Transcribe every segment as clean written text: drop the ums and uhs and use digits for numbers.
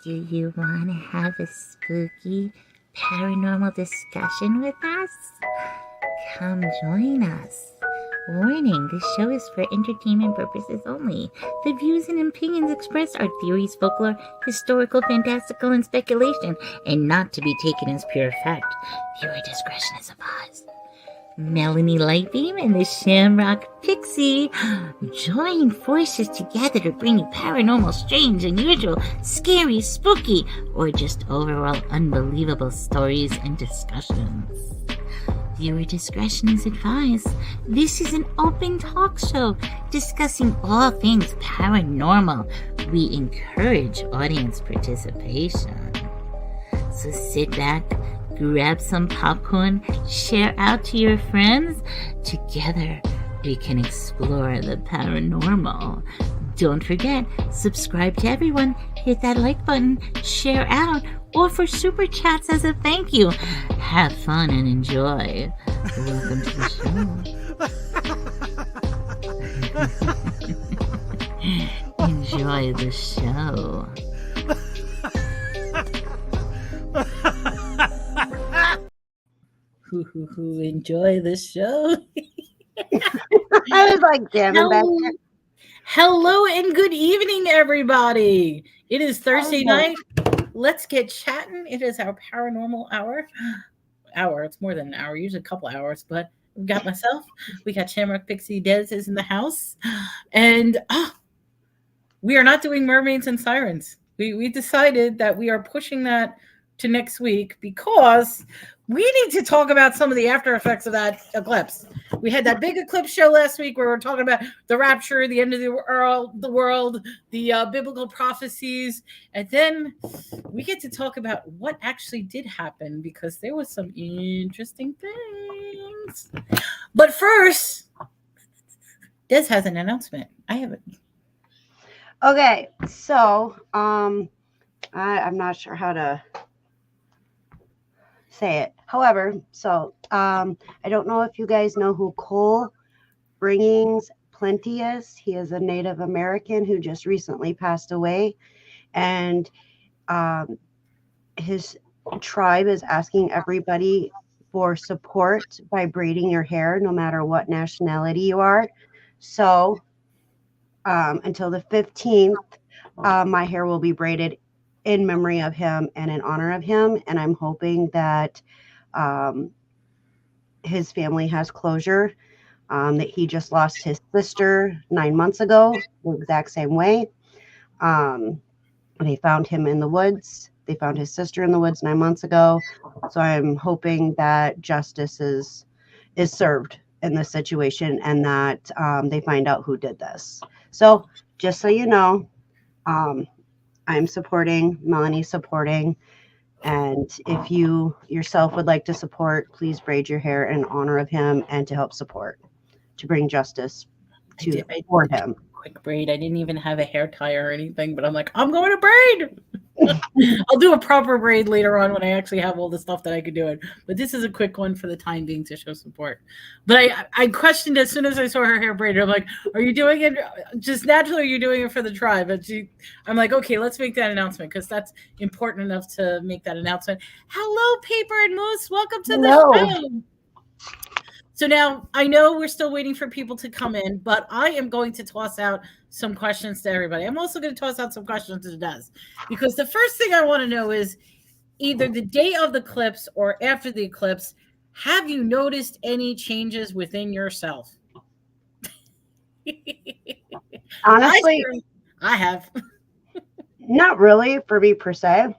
Do you want to have a spooky paranormal discussion with us? Come join us. Warning, this show is for entertainment purposes only. The views and opinions expressed are theories, folklore, historical, fantastical, and speculation, and not to be taken as pure fact. Viewer discretion is advised. Melanie Lightbeam and the Shamrock Pixie join forces together to bring you paranormal, strange, unusual, scary, spooky, or just overall unbelievable stories and discussions. Viewer discretion is advised. This is an open talk show discussing all things paranormal. We encourage audience participation. So sit back, grab some popcorn, share out to your friends. Together, we can explore the paranormal. Don't forget, subscribe to everyone, hit that like button, share out, or for super chats as a thank you. Have fun and enjoy. Welcome to the show. Enjoy the show. Enjoy the show. I was like jamming back there. Hello and good evening, everybody. It is Thursday night. Let's get chatting. It is our paranormal hour. It's more than an hour, usually a couple hours, but we got myself. We got Shamrock Pixie Dez is in the house. And we are not doing mermaids and sirens. We decided that we are pushing that to next week because we need to talk about some of the after effects of that eclipse. We had that big eclipse show last week where we were talking about the rapture, the end of the world, the biblical prophecies, and then we get to talk about what actually did happen because there was some interesting things. But first, Des has an announcement. I haven't. Okay, so I'm not sure how to say it. However, so I don't know if you guys know who Cole Bringings Plenty is. He is a Native American who just recently passed away, and his tribe is asking everybody for support by braiding your hair, no matter what nationality you are. So until the 15th, my hair will be braided in memory of him and in honor of him. And I'm hoping that his family has closure, that he just lost his sister 9 months ago, the exact same way. They found him in the woods. They found his sister in the woods 9 months ago. So I'm hoping that justice is served in this situation and that they find out who did this. So just so you know, I'm supporting, Melanie's supporting, and if you yourself would like to support, please braid your hair in honor of him and to help support, to bring justice for him. Quick braid. I didn't even have a hair tie or anything, but I'm like, I'm going to braid. I'll do a proper braid later on when I actually have all the stuff that I could do it. But this is a quick one for the time being to show support. But I questioned as soon as I saw her hair braided. I'm like, are you doing it just naturally? Or are you doing it for the tribe? But I'm like, okay, let's make that announcement because that's important enough to make that announcement. Hello, Paper and Moose. Welcome to the show. So now I know we're still waiting for people to come in, but I am going to toss out some questions to everybody. I'm also going to toss out some questions to Des because the first thing I want to know is either the day of the eclipse or after the eclipse, have you noticed any changes within yourself? Honestly, I have. Not really for me per se.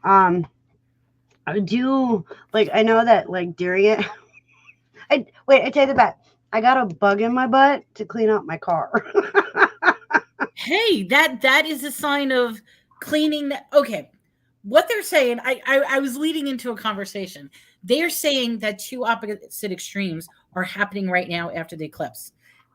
I do, like, I know that like during it, I take it back. I got a bug in my butt to clean out my car. Hey, that is a sign of cleaning. Okay, what they're saying, I was leading into a conversation. They're saying that two opposite extremes are happening right now after the eclipse.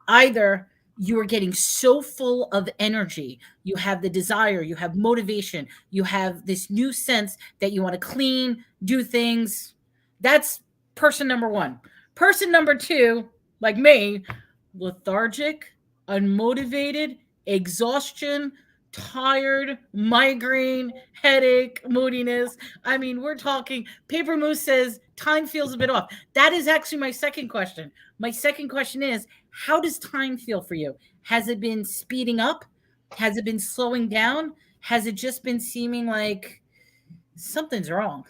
Either you are getting so full of energy, you have the desire, you have motivation, you have this new sense that you want to clean, do things. That's person number one. Person number two, like me, lethargic, unmotivated, exhaustion, tired, migraine, headache, moodiness. I mean, we're talking. Paper Moose says time feels a bit off. That is actually my second question. My second question is, how does time feel for you? Has it been speeding up? Has it been slowing down? Has it just been seeming like something's wrong?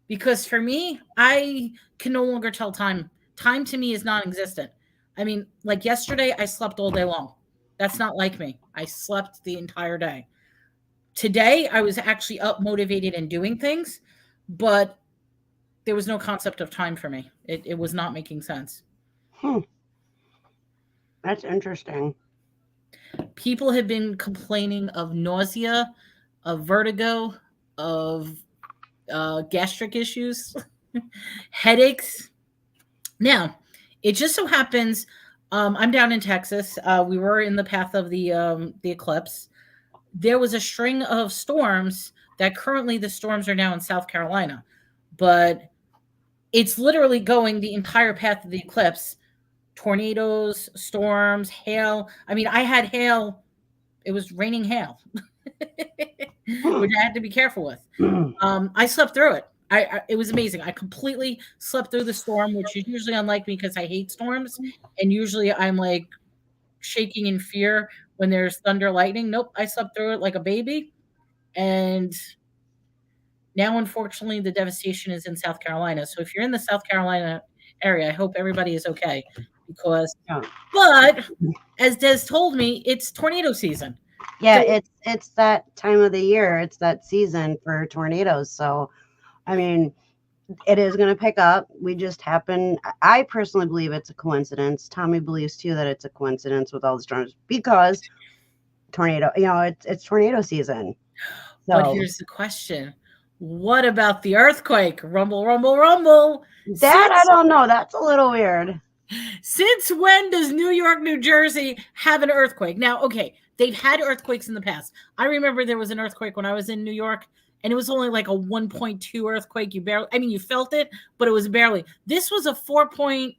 Because for me, I can no longer tell time. Time to me is non-existent. I mean, like yesterday, I slept all day long. That's not like me. I slept the entire day. Today, I was actually up, motivated, and doing things, but there was no concept of time for me. It was not making sense. That's interesting. People have been complaining of nausea, of vertigo, of gastric issues, headaches. Now, it just so happens I'm down in Texas. We were in the path of the eclipse. There was a string of storms that currently the storms are now in South Carolina, but it's literally going the entire path of the eclipse. Tornadoes, storms, hail. I mean, I had hail. It was raining hail, which I had to be careful with. I slept through it. It was amazing. I completely slept through the storm, which is usually unlike me because I hate storms, and usually I'm like shaking in fear when there's thunder, lightning. Nope, I slept through it like a baby, and now unfortunately the devastation is in South Carolina. So if you're in the South Carolina area, I hope everybody is okay because. Yeah. But as Des told me, it's tornado season. Yeah, So- it's that time of the year. It's that season for tornadoes. So, I mean, it is going to pick up. We just happen. I personally believe it's a coincidence. Tommy believes too that it's a coincidence with all the storms because tornado. It's tornado season. So But here's the question. What about the earthquake? Rumble, rumble, rumble. that I don't know. That's a little weird. Since when does New York, New Jersey have an earthquake? Now, okay, they've had earthquakes in the past. I remember there was an earthquake when I was in New York, and it was only like a 1.2 earthquake. You felt it, but it was barely. This was a 4.8,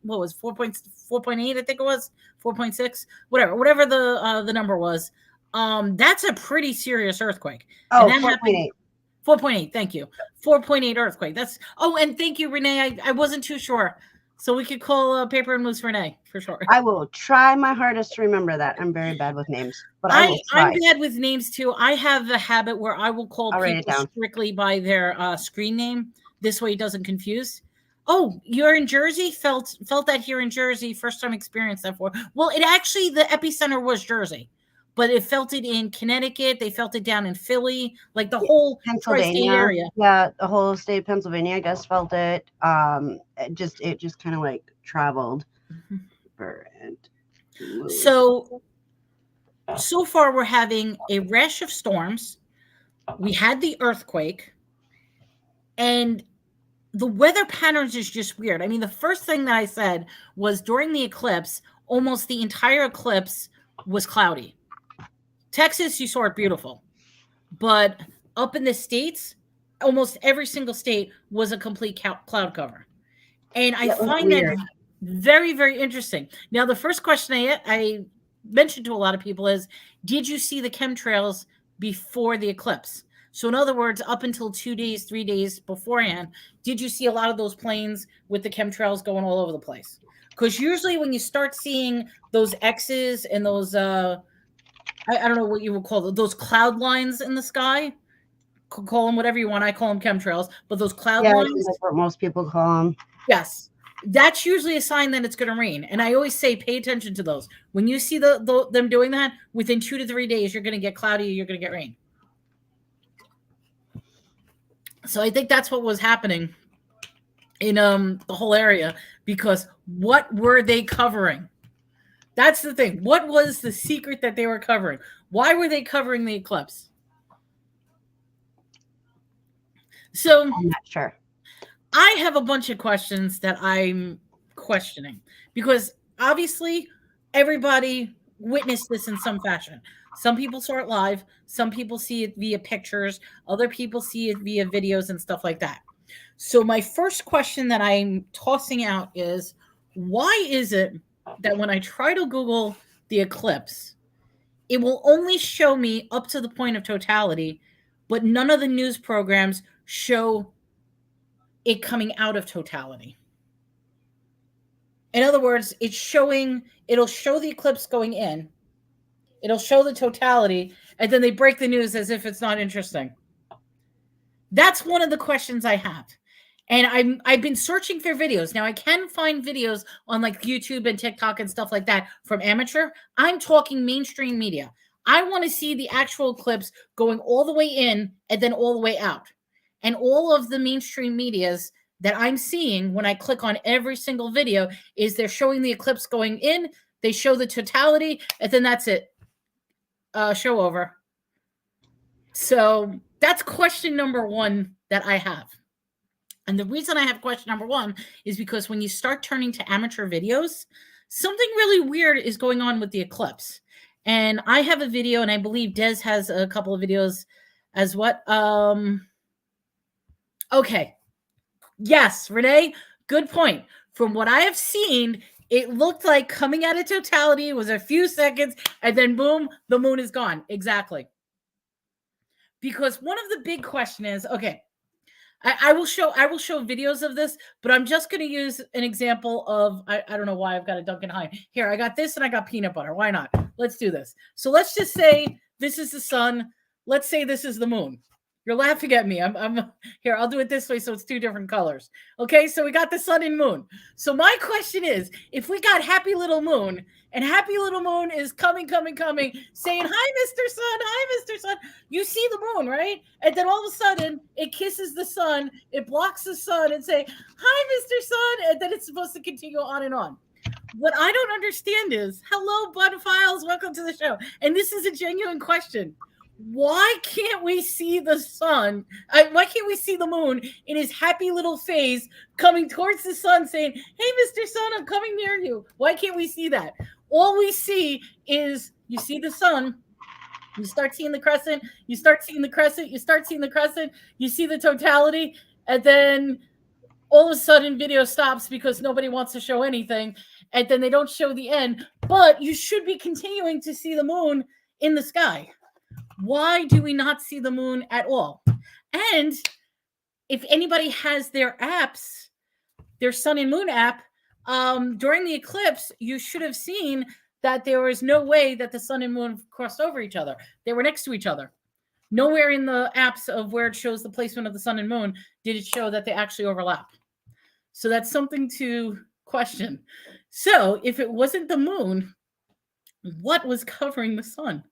I think it was 4.6, whatever the number was. That's a pretty serious earthquake. Oh, and that 4.8. 4.8, thank you. 4.8 earthquake. And thank you, Renee. I wasn't too sure. So we could call Paper and Moose Renee for sure. I will try my hardest to remember that. I'm very bad with names, but I will try. I'm bad with names too. I have the habit where I will call people strictly by their screen name. This way it doesn't confuse. Oh, you're in Jersey? Felt that here in Jersey. First time experienced that for. Well, it actually, the epicenter was Jersey. But it felt it in Connecticut. They felt it down in Philly, like the whole Pennsylvania area. Yeah, the whole state of Pennsylvania, I guess, felt it. It just kind of like traveled. So far, we're having a rash of storms. We had the earthquake, and the weather patterns is just weird. I mean, the first thing that I said was during the eclipse, almost the entire eclipse was cloudy. Texas, you saw it beautiful. But up in the States, almost every single state was a complete cloud cover. And I find that very, very interesting. Now, the first question I mentioned to a lot of people is, did you see the chemtrails before the eclipse? So in other words, up until 2 days, 3 days beforehand, did you see a lot of those planes with the chemtrails going all over the place? Because usually when you start seeing those X's and those I don't know what you would call them, those cloud lines in the sky. Call them whatever you want. I call them chemtrails, but those cloud lines. That's what most people call them. Yes. That's usually a sign that it's going to rain. And I always say, pay attention to those. When you see them doing that, within 2 to 3 days, you're going to get cloudy, you're going to get rain. So I think that's what was happening in the whole area, because what were they covering? That's the thing. What was the secret that they were covering? Why were they covering the eclipse? So I'm not sure. I have a bunch of questions that I'm questioning because obviously everybody witnessed this in some fashion. Some people saw it live. Some people see it via pictures. Other people see it via videos and stuff like that. So my first question that I'm tossing out is, why is it that when I try to Google the eclipse, it will only show me up to the point of totality, but none of the news programs show it coming out of totality. In other words, it'll show the eclipse going in, it'll show the totality, and then they break the news as if it's not interesting. That's one of the questions I have. And I've been searching for videos. Now I can find videos on like YouTube and TikTok and stuff like that from amateur. I'm talking mainstream media. I want to see the actual eclipse going all the way in and then all the way out. And all of the mainstream medias that I'm seeing when I click on every single video is they're showing the eclipse going in, they show the totality, and then that's it. Show over. So that's question number one that I have. And the reason I have question number one is because when you start turning to amateur videos, something really weird is going on with the eclipse. And I have a video, and I believe Des has a couple of videos as what? Okay. Yes, Renee, good point. From what I have seen, it looked like coming out of totality was a few seconds, and then boom, the moon is gone. Exactly. Because one of the big questions is, okay, I will show videos of this, but I'm just going to use an example of, I don't know why I've got a Duncan High. Here, I got this and I got peanut butter. Why not? Let's do this. So let's just say this is the sun. Let's say this is the moon. You're laughing at me. I'm here. I'll do it this way so it's two different colors. Okay, so we got the sun and moon. So my question is, if we got happy little moon, and happy little moon is coming, saying, hi, Mr. Sun, hi, Mr. Sun. You see the moon, right? And then all of a sudden, it kisses the sun, it blocks the sun, and say, hi, Mr. Sun, and then it's supposed to continue on and on. What I don't understand is, hello, Bud Files, welcome to the show. And this is a genuine question. Why can't we see the sun? Why can't we see the moon in his happy little face coming towards the sun saying, hey, Mr. Sun, I'm coming near you? Why can't we see that? All we see is you see the sun, you start seeing the crescent, you start seeing the crescent, you start seeing the crescent, you see the totality, and then all of a sudden video stops because nobody wants to show anything, and then they don't show the end, but you should be continuing to see the moon in the sky. Why do we not see the moon at all? And if anybody has their apps, their sun and moon app, during the eclipse, you should have seen that there was no way that the sun and moon crossed over each other. They were next to each other. Nowhere in the apps of where it shows the placement of the sun and moon did it show that they actually overlap. So that's something to question. So if it wasn't the moon, what was covering the sun?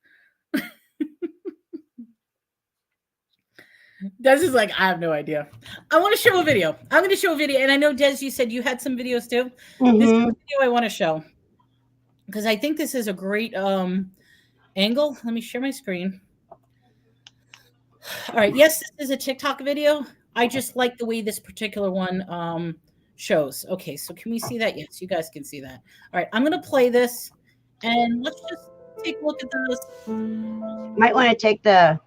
Des is like, I have no idea. I want to show a video. I'm going to show a video. And I know, Des, you said you had some videos too. Mm-hmm. This is a video I want to show because I think this is a great angle. Let me share my screen. All right. Yes, this is a TikTok video. I just like the way this particular one shows. Okay. So can we see that? Yes, you guys can see that. All right. I'm going to play this and let's just take a look at this. Might want to take the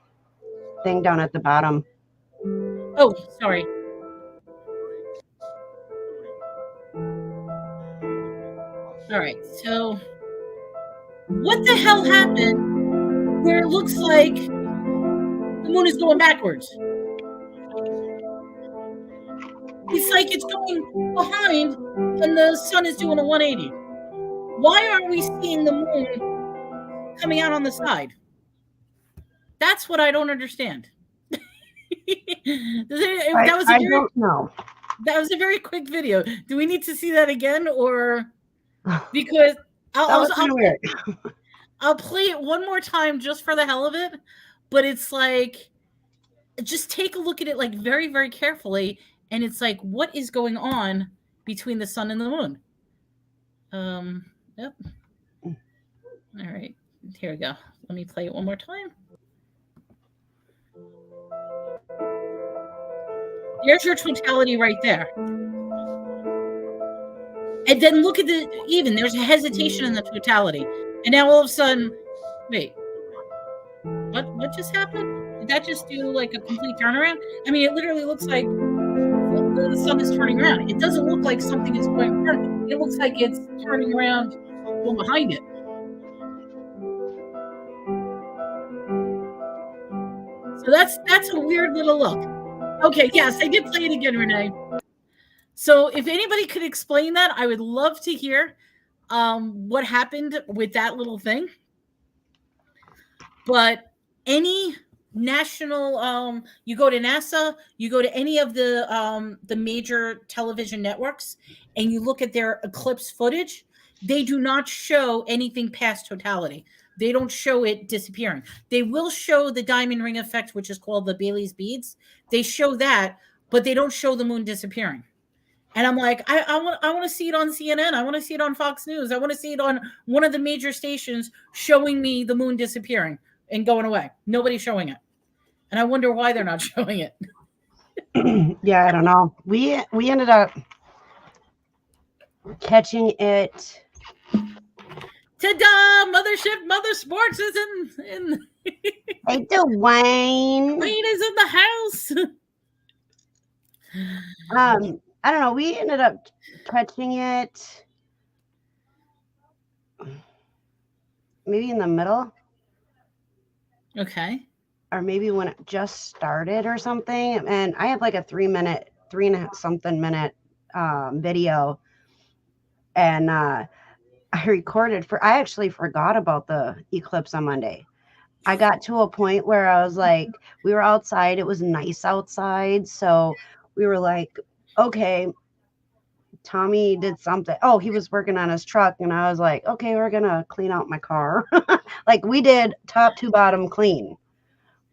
thing down at the bottom. Oh, sorry. All right, so what the hell happened where it looks like the moon is going backwards? It's like it's going behind and the sun is doing a 180. Why aren't we seeing the moon coming out on the side? That's what I don't understand. I don't know. That was a very quick video. Do we need to see that again, or because I'll play it one more time just for the hell of it? But it's like, just take a look at it like very, very carefully, and it's like, what is going on between the sun and the moon? Yep. All right, here we go. Let me play it one more time. There's your totality right there. And then look at there's a hesitation in the totality. And now all of a sudden, wait, what just happened? Did that just do like a complete turnaround? I mean, it literally looks like the sun is turning around. It doesn't look like something is going around. It looks like it's turning around going behind it. So that's a weird little look. Okay, yes, I did play it again, Renee. So if anybody could explain that, I would love to hear what happened with that little thing. But any national, you go to NASA, you go to any of the major television networks, and you look at their eclipse footage, they do not show anything past totality. They don't show it disappearing. They will show the diamond ring effect, which is called the Bailey's beads. They show that, but they don't show the moon disappearing. And I'm like, I want to see it on CNN. I want to see it on Fox News. I want to see it on one of the major stations showing me the moon disappearing and going away. Nobody's showing it. And I wonder why they're not showing it. Yeah, I don't know. We ended up catching it. Ta-da! Mothership Mother Sports is in Hey, Dwayne. Wayne is in the house. I don't know. We ended up catching it maybe in the middle. Okay. Or maybe when it just started or something. And I have like a 3 and a something minute video. And I actually forgot about the eclipse on Monday. I got to a point where I was like, we were outside. It was nice outside. So we were like, okay, Tommy did something. Oh, he was working on his truck. And I was like, okay, we're going to clean out my car. Like we did top to bottom clean.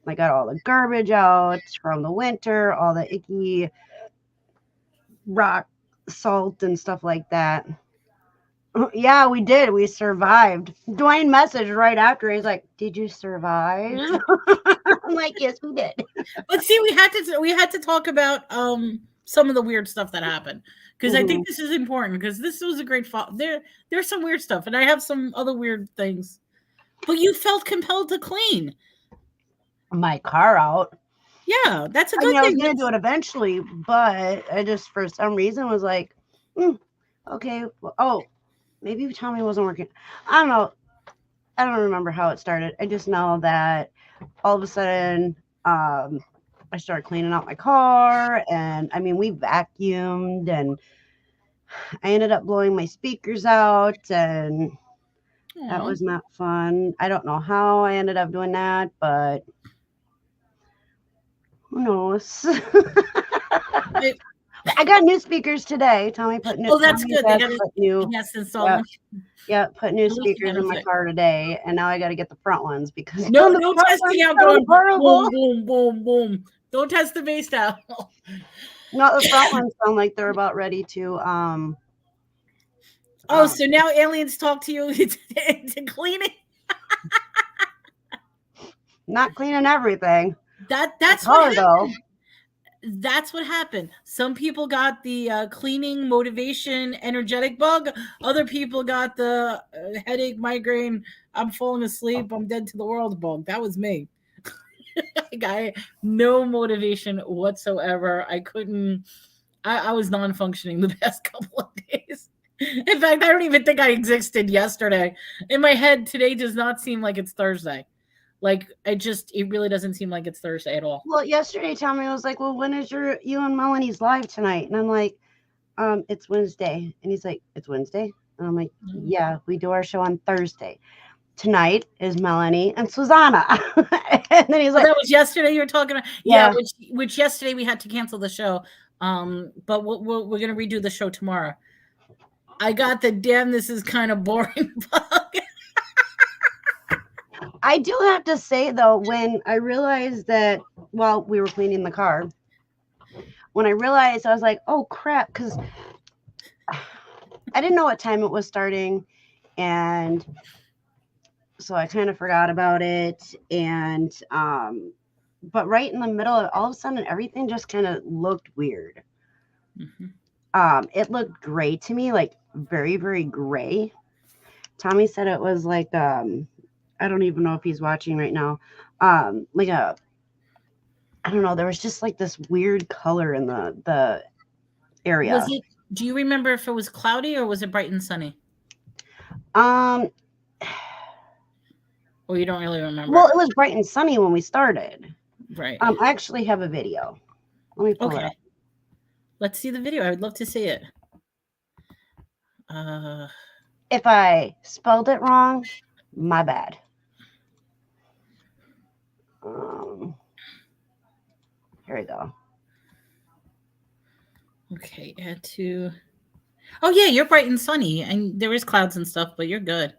I got all the garbage out from the winter, all the icky rock salt and stuff like that. Yeah, we did. We survived. Dwayne messaged right after. He's like, "Did you survive?" I'm like, "Yes, we did." But see, we had to talk about some of the weird stuff that happened because I think this is important because this was a great there's some weird stuff and I have some other weird things. But you felt compelled to clean my car out. Yeah, that's a good thing. I was going to do it eventually, but I just for some reason was like, okay, well, maybe Tommy wasn't working. I don't know. I don't remember how it started. I just know that all of a sudden I started cleaning out my car. And I mean, we vacuumed and I ended up blowing my speakers out. And that was not fun. I don't know how I ended up doing that, but who knows? I got new speakers today. Tommy put new. Oh, that's good. They got new. Yes, installed. Yeah, put new speakers in my car today, and now I got to get the front ones because no testing out going boom, boom, boom, boom. Don't test the bass out. No, the front ones sound like they're about ready to. So now aliens talk to you to cleaning. Not cleaning everything. That's what happened. That's what happened. Some people got the cleaning, motivation, energetic bug. Other people got the headache, migraine, I'm falling asleep, I'm dead to the world bug. That was me. I no motivation whatsoever. I couldn't. I was non-functioning the past couple of days. In fact, I don't even think I existed yesterday. In my head, today does not seem like it's Thursday. Like it really doesn't seem like it's Thursday at all. Well, yesterday Tommy was like, "Well, when is you and Melanie's live tonight?" And I'm like, "It's Wednesday." And he's like, "It's Wednesday?" And I'm like, "Yeah, we do our show on Thursday. Tonight is Melanie and Susanna." And then he's like, "That was yesterday you were talking about." Yeah, which yesterday we had to cancel the show. But we're gonna redo the show tomorrow. I got the damn. This is kind of boring bug. I do have to say, though, when I realized that while we were cleaning the car, when I realized, I was like, oh, crap, because I didn't know what time it was starting. And so I kind of forgot about it. And but right in the middle, all of a sudden, everything just kind of looked weird. It looked gray to me, like very, very gray. Tommy said it was like I don't even know if he's watching right now. Like I don't know. There was just like this weird color in the area. Do you remember if it was cloudy or was it bright and sunny? Or you don't really remember? Well, it was bright and sunny when we started. Right. I actually have a video. Let me pull it Okay. up. Let's see the video. I would love to see it. If I spelled it wrong, my bad. Here we go. Okay, add to. Oh yeah, you're bright and sunny, and there is clouds and stuff, but you're good.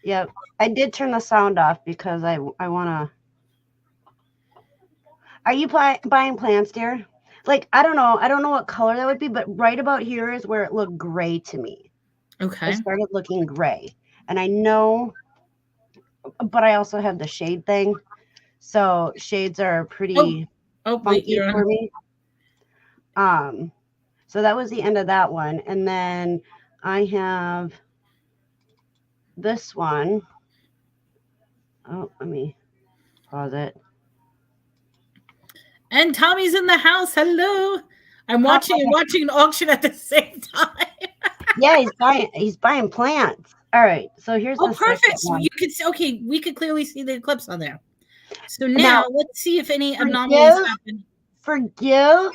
Yep. I did turn the sound off because I want to. Are you buying plants, dear? Like, I don't know what color that would be, but right about here is where it looked gray to me. Okay. It started looking gray. And I know, but I also have the shade thing. So shades are pretty funky for me. So that was the end of that one. And then I have this one. Oh, let me pause it. And Tommy's in the house. Hello. I'm watching an auction at the same time. Yeah, he's buying plants. All right. So here's the perfect. So you could see, okay, we could clearly see the eclipse on there. So now let's see if any anomalies happen. Forgive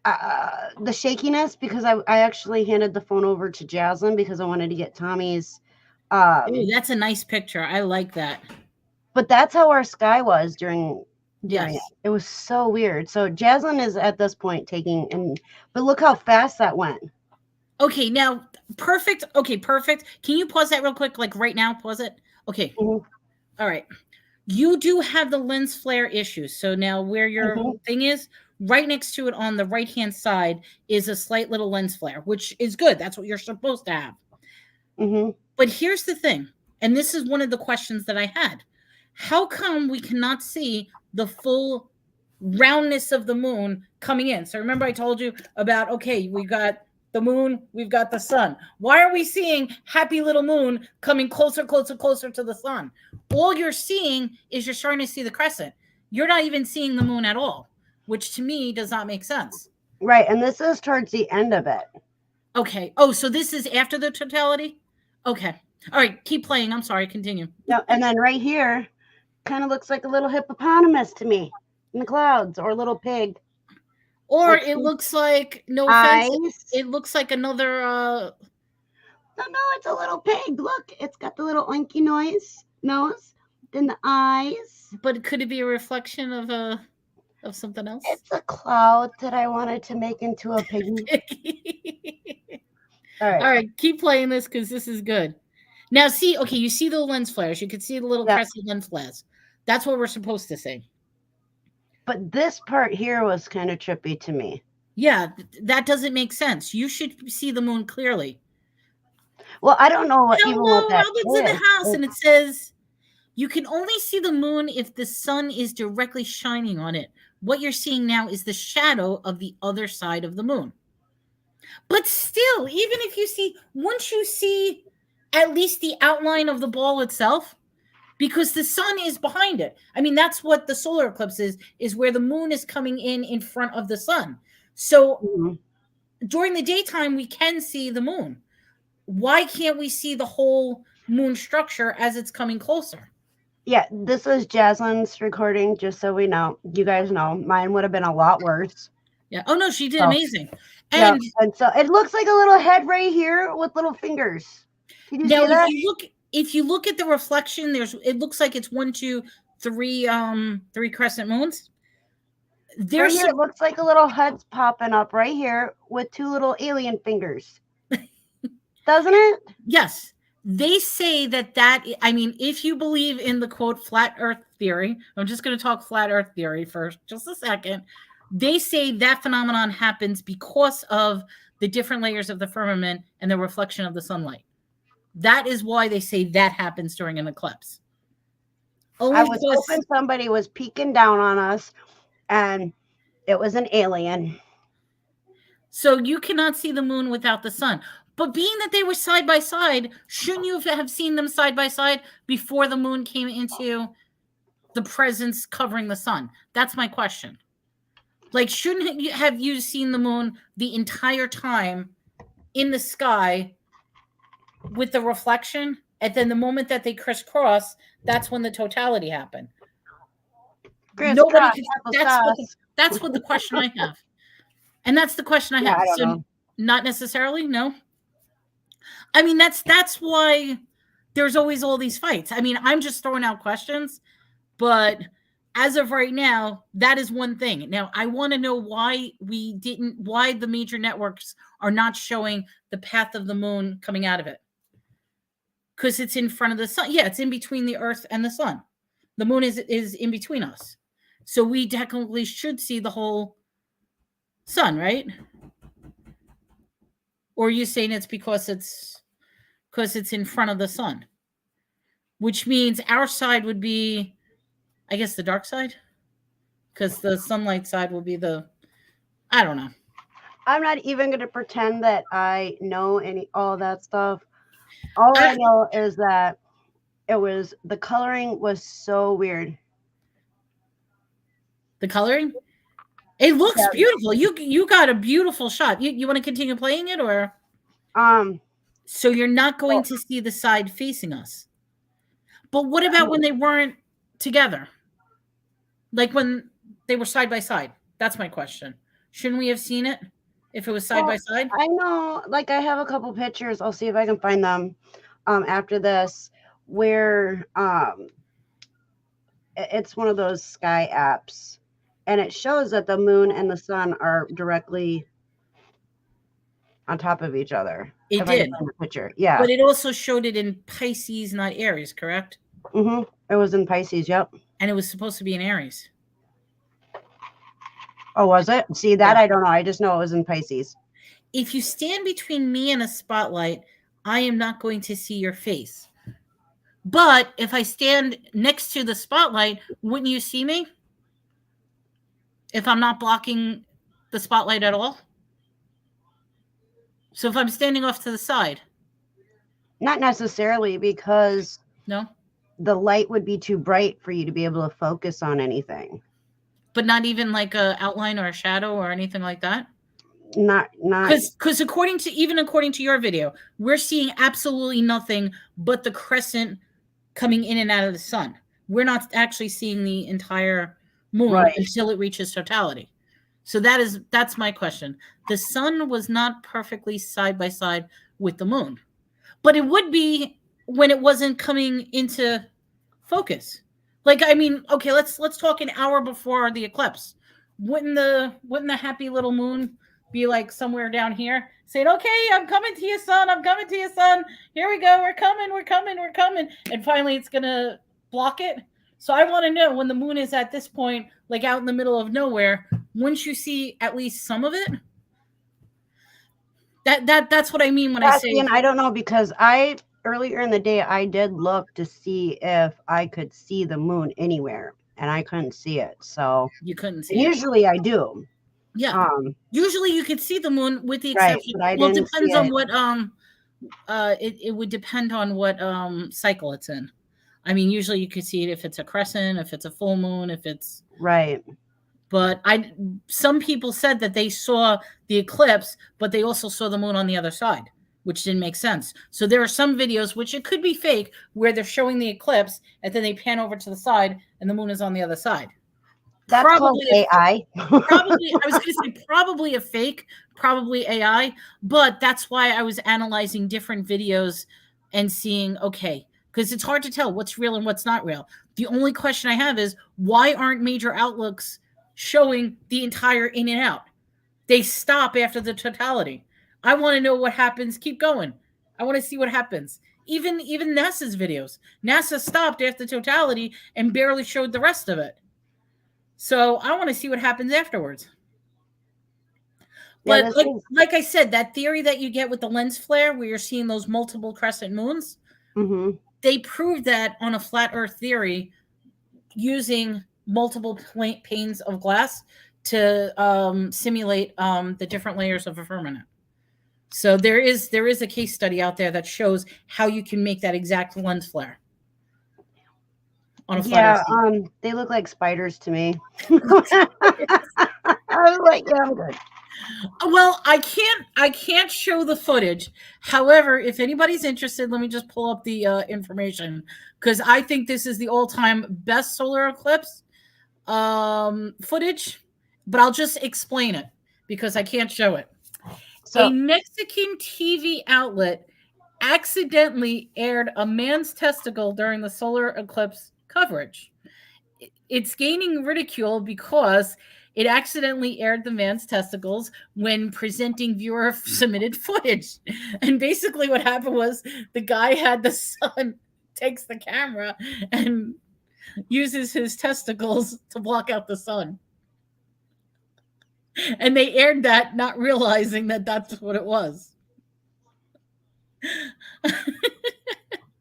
the shakiness because I actually handed the phone over to Jaslyn because I wanted to get Tommy's. Ooh, that's a nice picture. I like that. But that's how our sky was during yes. It was so weird. So Jaslyn is at this point but look how fast that went. Okay, now perfect. Okay, perfect. Can you pause that real quick? Like right now, pause it. Okay. All right. You do have the lens flare issue. So now where your thing is, right next to it on the right-hand side is a slight little lens flare, which is good. That's what you're supposed to have. But here's the thing, and this is one of the questions that I had. How come we cannot see the full roundness of the moon coming in? So remember I told you about, okay, we got the moon, we've got the sun. Why are we seeing happy little moon coming closer, closer, closer to the sun? All you're seeing is you're starting to see the crescent. You're not even seeing the moon at all, which to me does not make sense. Right, and this is towards the end of it. Okay. Oh, so this is after the totality? Okay. All right, keep playing. I'm sorry, continue. No, and then right here kind of looks like a little hippopotamus to me in the clouds, or a little pig. Or like, it looks like, no offense, it looks like another No, it's a little pig. Look, it's got the little oinky nose, then the eyes. But could it be a reflection of something else? It's a cloud that I wanted to make into a piggy. All right, keep playing this because this is good. Now, see, okay, you see the lens flares. You can see the little crescent lens flares. That's what we're supposed to see. But this part here was kind of trippy to me. Yeah, that doesn't make sense. You should see the moon clearly. Well, I don't know what even what that Robin's in the house, and it says you can only see the moon if the sun is directly shining on it. What you're seeing now is the shadow of the other side of the moon. But still, even if you see, once you see at least the outline of the ball itself, because the sun is behind it. I mean, that's what the solar eclipse is where the moon is coming in front of the sun. So during the daytime, we can see the moon. Why can't we see the whole moon structure as it's coming closer? Yeah, this is Jaslyn's recording, just so we know. You guys know, mine would have been a lot worse. Yeah. Oh, no, she did amazing. And so it looks like a little head right here with little fingers. Can you see that? If you look at the reflection, it looks like it's 1, 2, 3 crescent moons. Right here, it looks like a little head's popping up right here with 2 little alien fingers. Doesn't it? Yes. They say that I mean, if you believe in the quote flat earth theory, I'm just going to talk flat earth theory for just a second. They say that phenomenon happens because of the different layers of the firmament and the reflection of the sunlight. That is why they say that happens during an eclipse. I was hoping somebody was peeking down on us and it was an alien. So you cannot see the moon without the sun. But being that they were side by side, shouldn't you have seen them side by side before the moon came into the presence covering the sun? That's my question. Like, shouldn't you have seen the moon the entire time in the sky with the reflection? And then the moment that they crisscross, that's when the totality happened. Nobody can. Applesauce. That's what the question I have, and that's the question I Yeah, have. I don't So know. not necessarily. No. I mean, that's why there's always all these fights. I mean, I'm just throwing out questions, but as of right now, that is one thing. Now, I want to know why the major networks are not showing the path of the moon coming out of it. Because it's in front of the sun. Yeah, it's in between the Earth and the sun. The moon is in between us. So we technically should see the whole sun, right? Or are you saying it's because it's in front of the sun? Which means our side would be, I guess, the dark side? Because the sunlight side will be I don't know. I'm not even going to pretend that I know all that stuff. All I know is that the coloring was so weird. The coloring? It looks beautiful. You got a beautiful shot. You want to continue playing it, or so you're not going to see the side facing us. But what about when they weren't together? Like when they were side by side? That's my question. Shouldn't we have seen it if it was side by side? I know, like I have a couple pictures. I'll see if I can find them after this, where it's one of those sky apps, and it shows that the moon and the sun are directly on top of each other. It did. The picture. Yeah. But it also showed it in Pisces, not Aries, correct? Mm-hmm. It was in Pisces, yep. And it was supposed to be in Aries. Oh, was it? See, that I don't know. I just know it was in Pisces. If you stand between me and a spotlight, I am not going to see your face. But if I stand next to the spotlight, wouldn't you see me? If I'm not blocking the spotlight at all? So if I'm standing off to the side? Not necessarily, because no, the light would be too bright for you to be able to focus on anything. But not even like a outline or a shadow or anything like that? Not because according to your video, we're seeing absolutely nothing but the crescent coming in and out of the sun. We're not actually seeing the entire moon until it reaches totality. So that's my question. The sun was not perfectly side by side with the moon, but it would be when it wasn't coming into focus. Like, I mean, okay, let's talk an hour before the eclipse. Wouldn't the happy little moon be like somewhere down here saying, okay, I'm coming to you, son. I'm coming to you, son. Here we go. We're coming. And finally it's going to block it. So I want to know, when the moon is at this point, like out in the middle of nowhere, once you see at least some of it, that's what I mean when I say. And I don't know, because earlier in the day, I did look to see if I could see the moon anywhere, and I couldn't see it. So you couldn't see it. Usually I do. Yeah. Usually you could see the moon, with the exception. Right, well, it depends on what it would depend on what cycle it's in. I mean, usually you could see it if it's a crescent, if it's a full moon, if it's right. But some people said that they saw the eclipse, but they also saw the moon on the other side, which didn't make sense. So there are some videos, which it could be fake, where they're showing the eclipse and then they pan over to the side and the moon is on the other side. That's probably AI. I was going to say probably a fake, probably AI, but that's why I was analyzing different videos and seeing, okay, because it's hard to tell what's real and what's not real. The only question I have is, why aren't major outlooks showing the entire in and out? They stop after the totality. I want to know what happens. Keep going. I want to see what happens. Even NASA's videos. NASA stopped after totality and barely showed the rest of it. So I want to see what happens afterwards. But like I said, that theory that you get with the lens flare, where you're seeing those multiple crescent moons, they proved that on a flat Earth theory using multiple panes of glass to simulate the different layers of a firmament. So there is a case study out there that shows how you can make that exact lens flare. They look like spiders to me. I was like, yeah, I'm good. Well, I can't show the footage. However, if anybody's interested, let me just pull up the information, because I think this is the all-time best solar eclipse. footage, but I'll just explain it because I can't show it. So A Mexican TV outlet accidentally aired a man's testicle during the solar eclipse coverage. It's gaining ridicule because it accidentally aired the man's testicles when presenting viewer submitted footage. And basically, what happened was the guy had the son takes the camera and uses his testicles to block out the sun. And they aired that not realizing that that's what it was.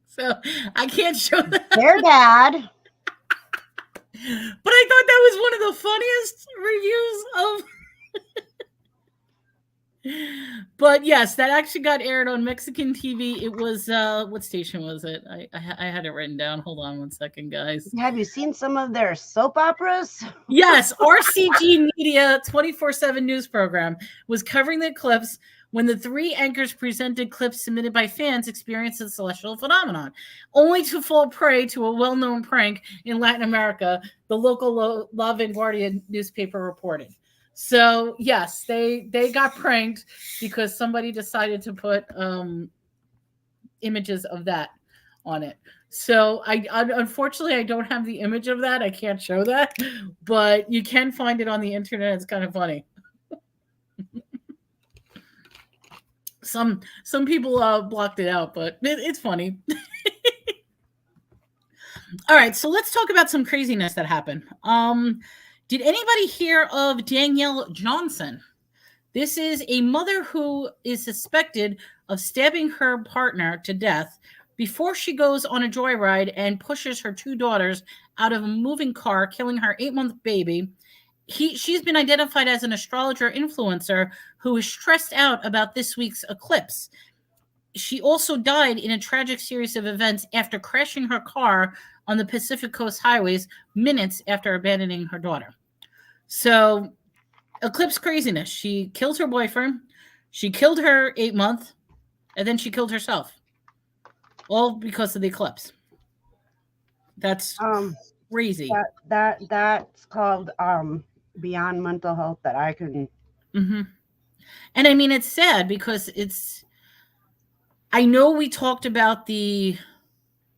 So I can't show that. they're bad. But I thought that was one of the funniest reviews of. But yes, that actually got aired on Mexican TV. It was what station was it? I had it written down. Hold on one second, guys. Have you seen some of their soap operas? Yes, RCG Media 24/7 news program was covering the eclipse when the three anchors presented clips submitted by fans experienced the celestial phenomenon, only to fall prey to a well-known prank in Latin America, the local La Vanguardia newspaper reported. So, yes, they got pranked because somebody decided to put images of that on it. So, unfortunately, I don't have the image of that. I can't show that, but you can find it on the internet. It's kind of funny. Some people blocked it out, but it's funny. All right, so let's talk about some craziness that happened. Did anybody hear of Danielle Johnson? This is a mother who is suspected of stabbing her partner to death before she goes on a joyride and pushes her two daughters out of a moving car, killing her 8-month baby. She's been identified as an astrologer influencer who is stressed out about this week's eclipse. She also died in a tragic series of events after crashing her car on the Pacific Coast highways minutes after abandoning her daughter. So, eclipse craziness. She killed her boyfriend, she killed her 8-month, and then she killed herself. All because of the eclipse. That's crazy. That's called beyond mental health that I can. Mm-hmm. And I mean, it's sad because I know we talked about the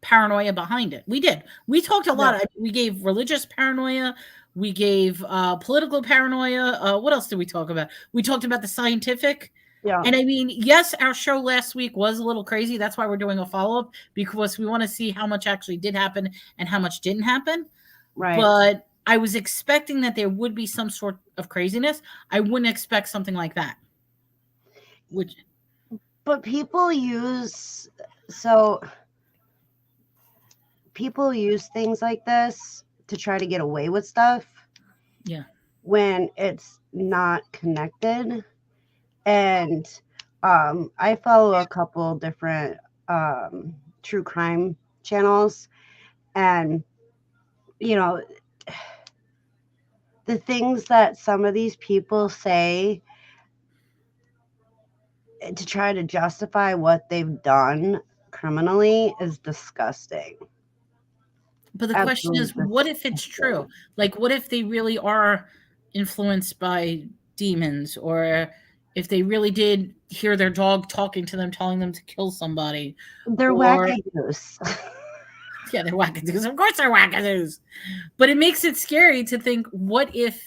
paranoia behind it. We did. We talked a lot. We gave religious paranoia. We gave political paranoia. What else did we talk about? We talked about the scientific. Yeah. And I mean, yes, our show last week was a little crazy. That's why we're doing a follow-up, because we want to see how much actually did happen and how much didn't happen. Right. But I was expecting that there would be some sort of craziness. I wouldn't expect something like that. But people use things like this to try to get away with stuff. Yeah. When it's not connected. And I follow a couple different true crime channels, and you know, the things that some of these people say to try to justify what they've done criminally is disgusting. But the question is, what if it's true? Like, what if they really are influenced by demons, or if they really did hear their dog talking to them, telling them to kill somebody? They're wackadoos. Yeah, they're wackadoos. Of course they're wackadoos. But it makes it scary to think, what if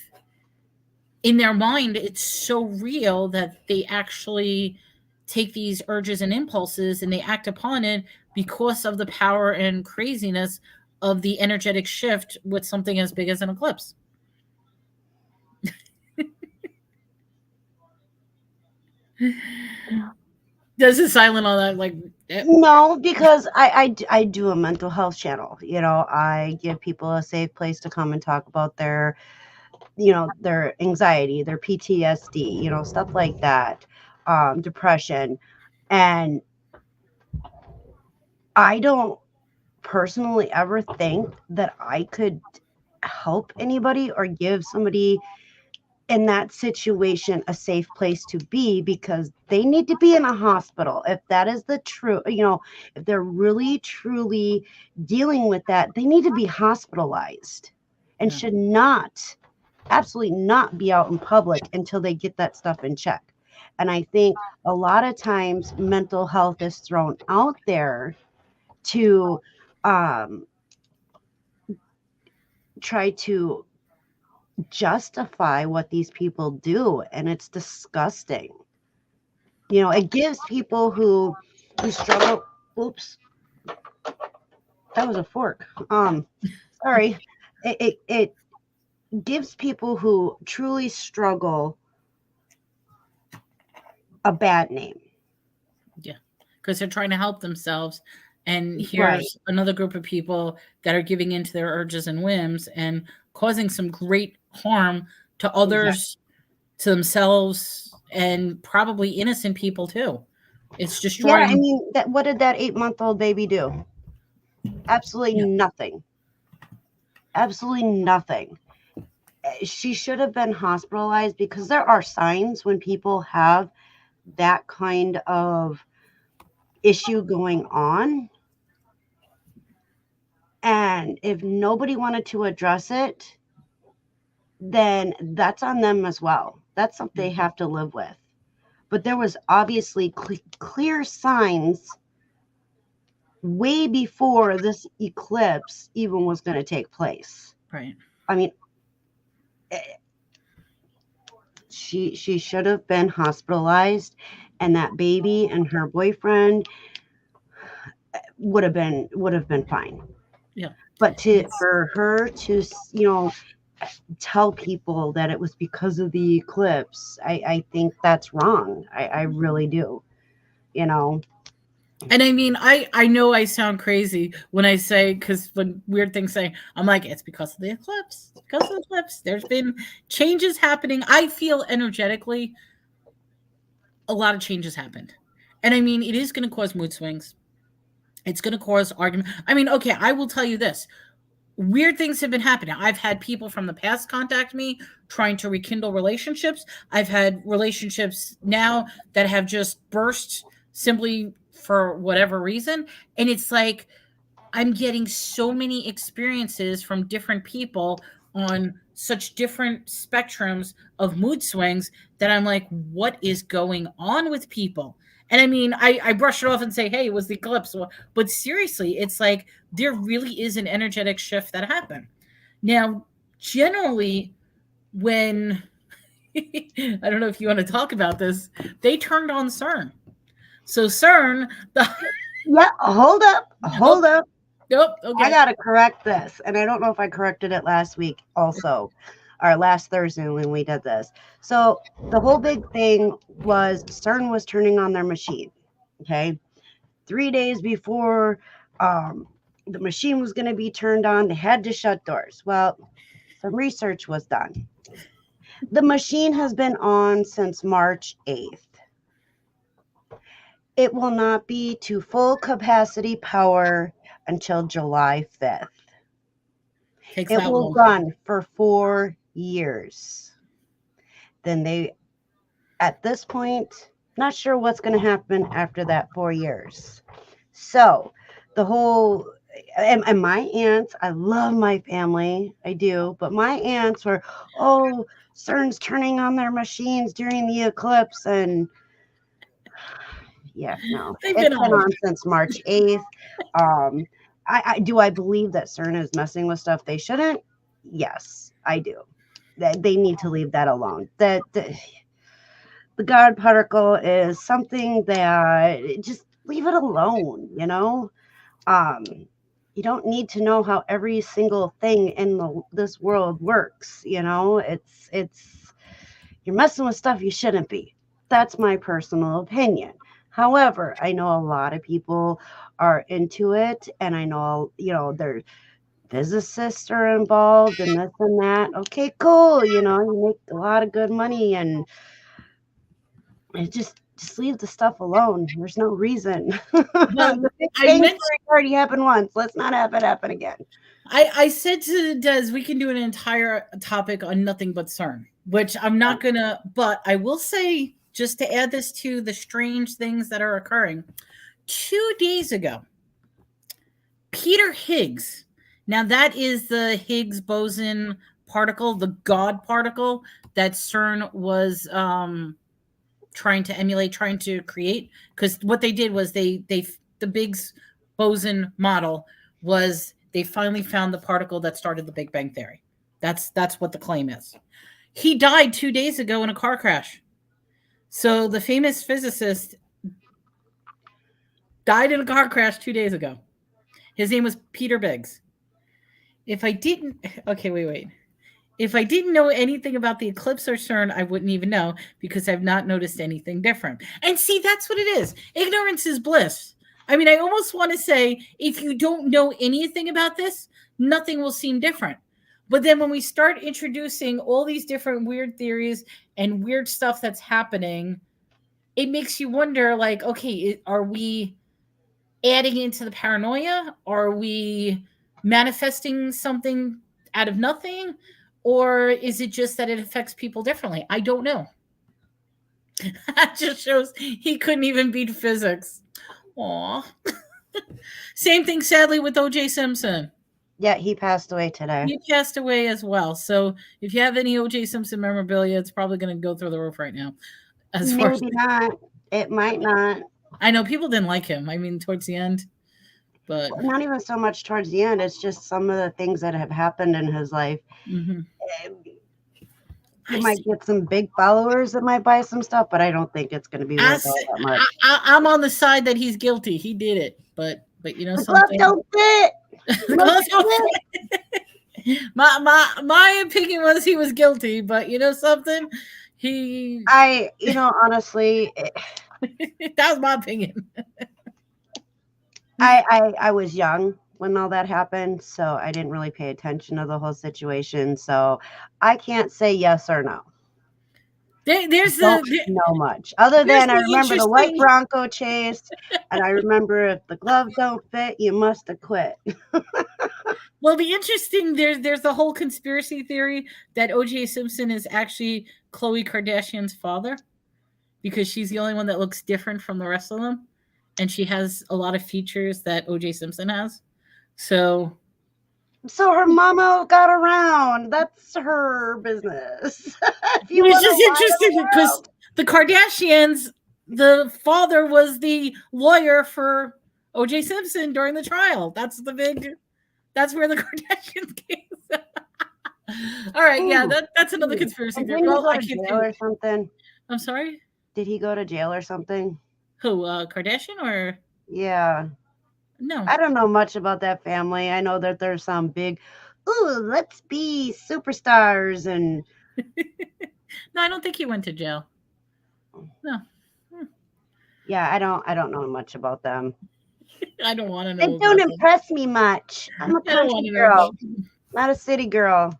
in their mind it's so real that they actually take these urges and impulses and they act upon it because of the power and craziness of the energetic shift with something as big as an eclipse. Does it silent on that? Like, no, because I do a mental health channel. You know, I give people a safe place to come and talk about their, their anxiety, their PTSD, stuff like that, depression. And I don't personally ever think that I could help anybody or give somebody in that situation a safe place to be, because they need to be in a hospital. If that is the true, if they're really truly dealing with that, they need to be hospitalized and Yeah. should not, absolutely not be out in public until they get that stuff in check. And I think a lot of times mental health is thrown out there to um, try to justify what these people do, and it's disgusting. You know, it gives people who struggle. Oops, that was a fork. Sorry. It gives people who truly struggle a bad name. Yeah. Because they're trying to help themselves. And Right. here's another group of people that are giving into their urges and whims and causing some great harm to Exactly. others, to themselves, and probably innocent people too. It's Yeah, I destroying. mean, that what did that 8-month-old baby do? Absolutely Yeah. nothing. Absolutely nothing. She should have been hospitalized because there are signs when people have that kind of issue going on. And if nobody wanted to address it, then that's on them as well. That's something they have to live with. But there was obviously clear signs way before this eclipse even was going to take place. Right. I mean, she should have been hospitalized, and that baby and her boyfriend would have been fine. Yeah. But for her to tell people that it was because of the eclipse, I think that's wrong. I really do. You know, And I mean, I know I sound crazy when I say, because when weird things say, I'm like, it's because of the eclipse. It's because of the eclipse. There's been changes happening. I feel energetically a lot of changes happened. And I mean, it is going to cause mood swings. It's going to cause argument. I mean, okay, I will tell you this. Weird things have been happening. I've had people from the past contact me trying to rekindle relationships. I've had relationships now that have just burst simply for whatever reason. And it's like I'm getting so many experiences from different people on such different spectrums of mood swings that I'm like, what is going on with people? And I mean, I brush it off and say, hey, it was the eclipse. But seriously, it's like there really is an energetic shift that happened. Now, generally, when I don't know if you want to talk about this, they turned on CERN. So CERN, yeah. Hold up. oh, I okay. gotta correct this, and I don't know if I corrected it last week also, or last Thursday when we did this. So the whole big thing was CERN was turning on their machine. Okay, 3 days before the machine was going to be turned on, they had to shut doors. Well, some research was done. The machine has been on since March 8th. It will not be to full capacity power until July 5th. Takes It that will long. run for 4 years. Then they, at this point, not sure what's going to happen after that 4 years. So the whole, and my aunts, I love my family, I do, but my aunts were, oh, CERN's turning on their machines during the eclipse. And yeah, no, They've it's been been on it. on since March 8th. Um, I believe that CERN is messing with stuff they shouldn't? Yes, I do. They need to leave that alone. The God particle is something that just leave it alone, you know? Um, you don't need to know how every single thing in this world works, you know? It's you're messing with stuff you shouldn't be. That's my personal opinion. However, I know a lot of people are into it, and I know, their physicists are involved and this and that. Okay, cool. You make a lot of good money, and just leave the stuff alone. There's no reason. Well, The Big I Bang meant Theory already happened once. Let's not have it happen again. I said to Des, we can do an entire topic on nothing but CERN, which I'm not gonna, but I will say, just to add this to the strange things that are occurring, 2 days ago, Peter Higgs Now that is the Higgs boson particle, the God particle that CERN was trying to emulate, trying to create. Because what they did was the Biggs boson model was they finally found the particle that started the Big Bang theory. That's what the claim is. He died 2 days ago in a car crash. So the famous physicist died in a car crash 2 days ago. His name was Peter Biggs. If I didn't, okay, wait. If I didn't know anything about the eclipse or CERN, I wouldn't even know because I've not noticed anything different. And see, that's what it is. Ignorance is bliss. I mean, I almost want to say if you don't know anything about this, nothing will seem different. But then when we start introducing all these different weird theories and weird stuff that's happening, it makes you wonder, like, okay, are we adding into the paranoia? Are we manifesting something out of nothing? Or is it just that it affects people differently? I don't know. That just shows he couldn't even beat physics. Aw. Same thing, sadly, with O.J. Simpson. Yeah, he passed away today. He passed away as well. So if you have any O.J. Simpson memorabilia, it's probably going to go through the roof right now. Maybe not. It might not. I know people didn't like him. I mean, towards the end. But not even so much towards the end. It's just some of the things that have happened in his life. Mm-hmm. He might get some big followers that might buy some stuff, but I don't think it's going to be worth all that much. I'm on the side that he's guilty. He did it, but you know, the something. Gloves don't fit. My opinion was he was guilty, but you know something, honestly, that was my opinion. I was young when all that happened, so I didn't really pay attention to the whole situation. So I can't say yes or no. There's don't know much other than I remember the white Bronco chase, and I remember if the glove don't fit, you must have quit. Well, the interesting there's the whole conspiracy theory that O.J. Simpson is actually Khloe Kardashian's father because she's the only one that looks different from the rest of them, and she has a lot of features that O.J. Simpson has. So her mama got around. That's her business. Which is interesting because the Kardashians, the father was the lawyer for O.J. Simpson during the trial. That's where the Kardashians came. All right, yeah, that's another conspiracy theory. Well, I can't jail or something. I'm sorry? Did he go to jail or something? Who, Kardashian or? Yeah. No. I don't know much about that family. I know that there's some big, let's be superstars and. No, I don't think he went to jail. No. Yeah, I don't know much about them. I don't want to know. They don't impress me much. I'm a country girl, not a city girl.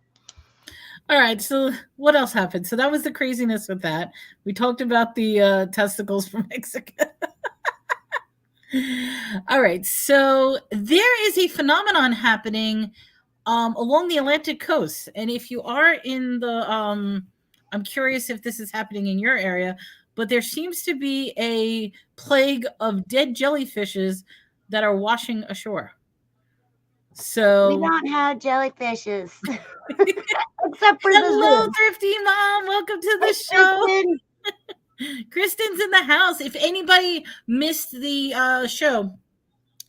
All right, so what else happened? So that was the craziness with that. We talked about the testicles from Mexico. All right, so there is a phenomenon happening along the Atlantic coast. And if you are in the, I'm curious if this is happening in your area, but there seems to be a plague of dead jellyfishes that are washing ashore. So we don't have jellyfishes. Except for hello, Thrifty Mom. Welcome to the show. Kristen's in the house. If anybody missed the show,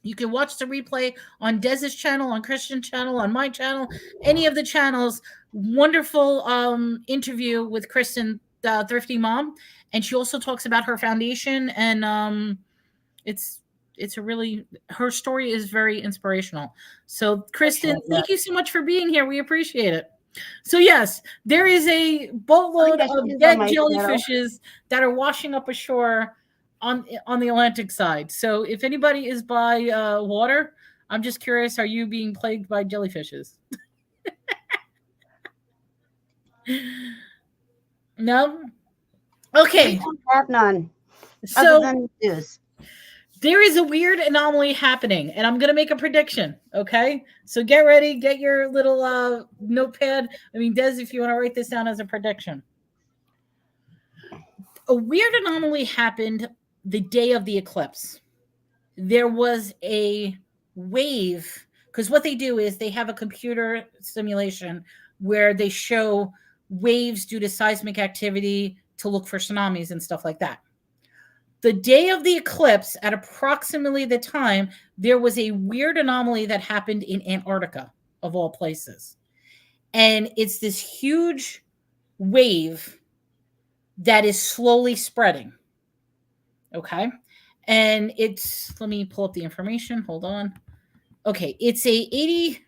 you can watch the replay on Dez's channel, on Christian's channel, on my channel, any of the channels. Wonderful interview with Kristen, Thrifty Mom, and she also talks about her foundation, and it's a really, her story is very inspirational. So Kristen, thank you so much for being here. We appreciate it. So yes, there is a boatload of dead jellyfishes that are washing up ashore on the Atlantic side. So if anybody is by water, I'm just curious, are you being plagued by jellyfishes? No? Okay. We don't have none. So other than news. There is a weird anomaly happening, and I'm going to make a prediction, okay? So get ready, get your little notepad. I mean, Des, if you want to write this down as a prediction. A weird anomaly happened the day of the eclipse. There was a wave Because what they do is they have a computer simulation where they show waves due to seismic activity to look for tsunamis and stuff like that. The day of the eclipse, at approximately the time, there was a weird anomaly that happened in Antarctica, of all places. And it's this huge wave that is slowly spreading. Okay. And it's, let me pull up the information. Hold on. Okay. It's a 80,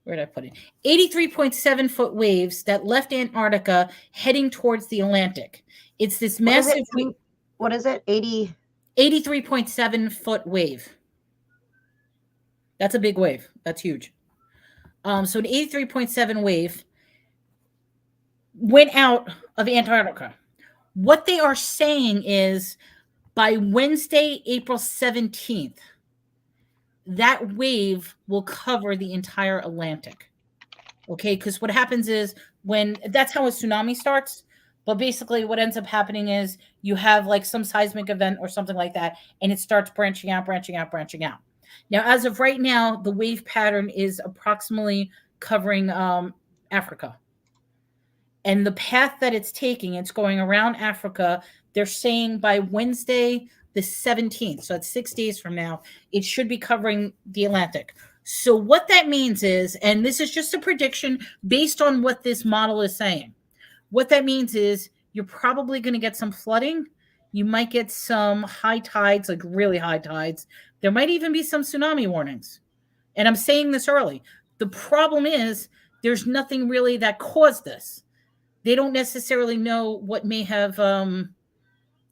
where did I put it? 83.7 foot waves that left Antarctica heading towards the Atlantic. It's this massive. What is it? 83.7 foot wave. That's a big wave. That's huge. So an 83.7 wave went out of Antarctica. What they are saying is by Wednesday, April 17th, that wave will cover the entire Atlantic. Okay, because what happens is when that's how a tsunami starts. But basically, what ends up happening is you have like some seismic event or something like that, and it starts branching out. Now, as of right now, the wave pattern is approximately covering Africa. And the path that it's taking, it's going around Africa. They're saying by Wednesday, the 17th, so it's 6 days from now, it should be covering the Atlantic. So what that means is, and this is just a prediction based on what this model is saying, what that means is you're probably going to get some flooding. You might get some high tides, like really high tides. There might even be some tsunami warnings. And I'm saying this early. The problem is there's nothing really that caused this. They don't necessarily know what may have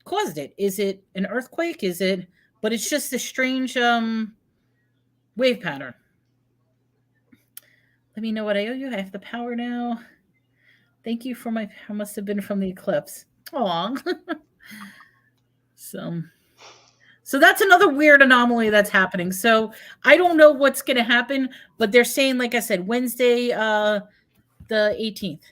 caused it. Is it an earthquake? But it's just a strange wave pattern. Let me know what I owe you. I have the power now. Thank you for my power. Must have been from the eclipse. Aw. So that's another weird anomaly that's happening. So I don't know what's going to happen, but they're saying, like I said, Wednesday, the 18th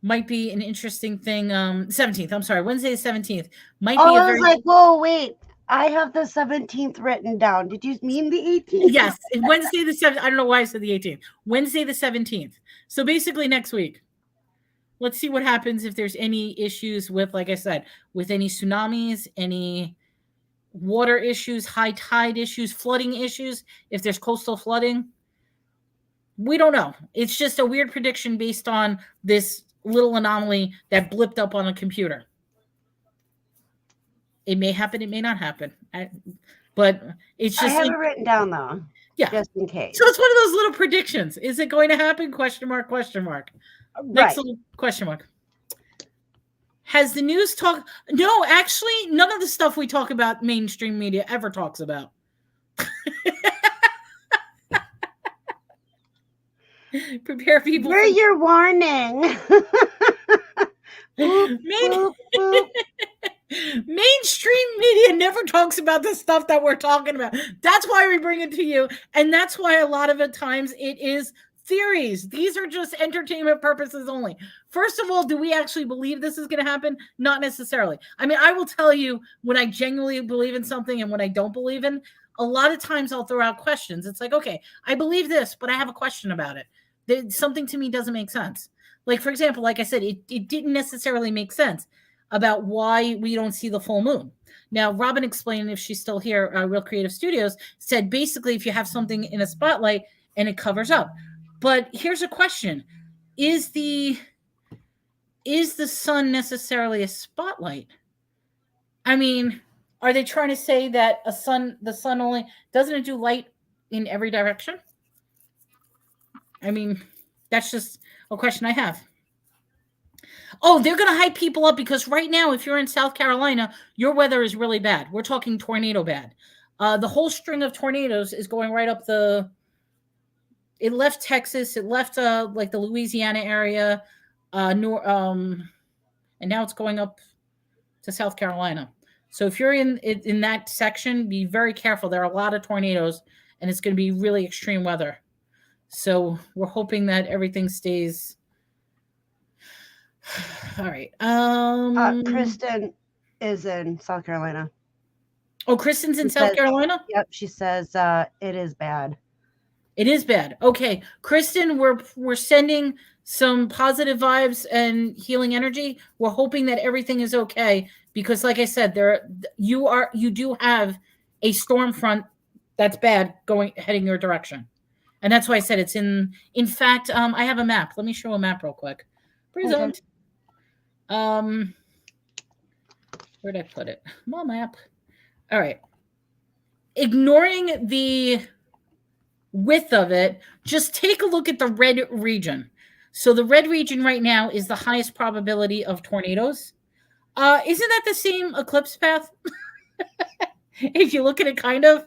might be an interesting thing. 17th, I'm sorry. Wednesday the 17th might be I was like, whoa, wait. I have the 17th written down. Did you mean the 18th? Yes. Wednesday the 17th. I don't know why I said the 18th. Wednesday the 17th. So basically next week. Let's see what happens if there's any issues with, like I said, with any tsunamis, any water issues, high tide issues, flooding issues, if there's coastal flooding. We don't know. It's just a weird prediction based on this little anomaly that blipped up on a computer. It may happen. It may not happen. But it's just. I have it written down, though. Yeah. Just in case. So it's one of those little predictions. Is it going to happen? Question mark, question mark. Next little question mark. Has the news talk? No, actually, none of the stuff we talk about mainstream media ever talks about. Prepare people. Where your warning. Boop, boop. Mainstream media never talks about the stuff that we're talking about. That's why we bring it to you. And that's why a lot of the times it is theories. These are just entertainment purposes only. First of all, do we actually believe this is going to happen? Not necessarily. I mean, I will tell you when I genuinely believe in something and when I don't believe in, a lot of times I'll throw out questions. It's like, okay, I believe this, but I have a question about it. Something to me doesn't make sense. Like, for example, like I said, it didn't necessarily make sense about why we don't see the full moon. Now, Robin explained, if she's still here, Real Creative Studios, said basically if you have something in a spotlight and it covers up. But here's a question. Is the sun necessarily a spotlight? I mean, are they trying to say that the sun only, doesn't it do light in every direction? I mean, that's just a question I have. Oh, they're going to hype people up because right now, if you're in South Carolina, your weather is really bad. We're talking tornado bad. The whole string of tornadoes is going right up it left Texas. It left like the Louisiana area, and now it's going up to South Carolina. So if you're in that section, be very careful. There are a lot of tornadoes, and it's going to be really extreme weather. So we're hoping that everything stays. All right. Kristen is in South Carolina. Oh, Kristen's in She South says- Carolina? Yep, she says it is bad. It is bad. Okay, Kristen, we're sending some positive vibes and healing energy. We're hoping that everything is okay because, like I said, you do have a storm front that's bad heading your direction, and that's why I said it's in. In fact, I have a map. Let me show a map real quick. Present. Okay. Where'd I put it? My map. All right. Ignoring the width of it, just take a look at the red region. So the red region right now is the highest probability of tornadoes. Isn't that the same eclipse path? If you look at it, kind of.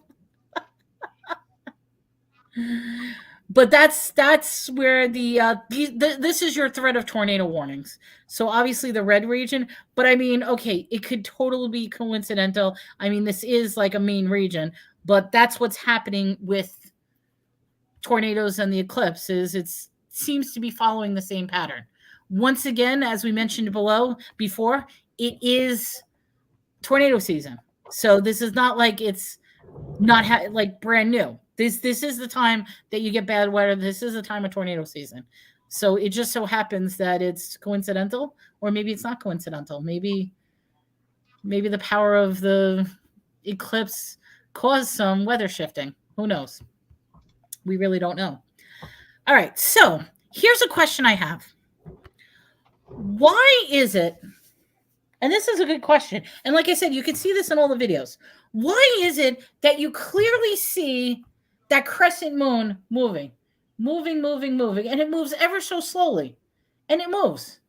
But that's where this is your threat of tornado warnings. So obviously the red region, but I mean, okay, it could totally be coincidental. I mean, this is like a main region, but that's what's happening with tornadoes and the eclipse is it seems to be following the same pattern. Once again, as we mentioned before, it is tornado season. So this is not like it's not like brand new. This is the time that you get bad weather. This is the time of tornado season. So it just so happens that it's coincidental, or maybe it's not coincidental. Maybe the power of the eclipse caused some weather shifting. Who knows? We really don't know. All right. So here's a question I have. Why is it, and this is a good question, and like I said, you can see this in all the videos. Why is it that you clearly see that crescent moon moving, and it moves ever so slowly, and it moves.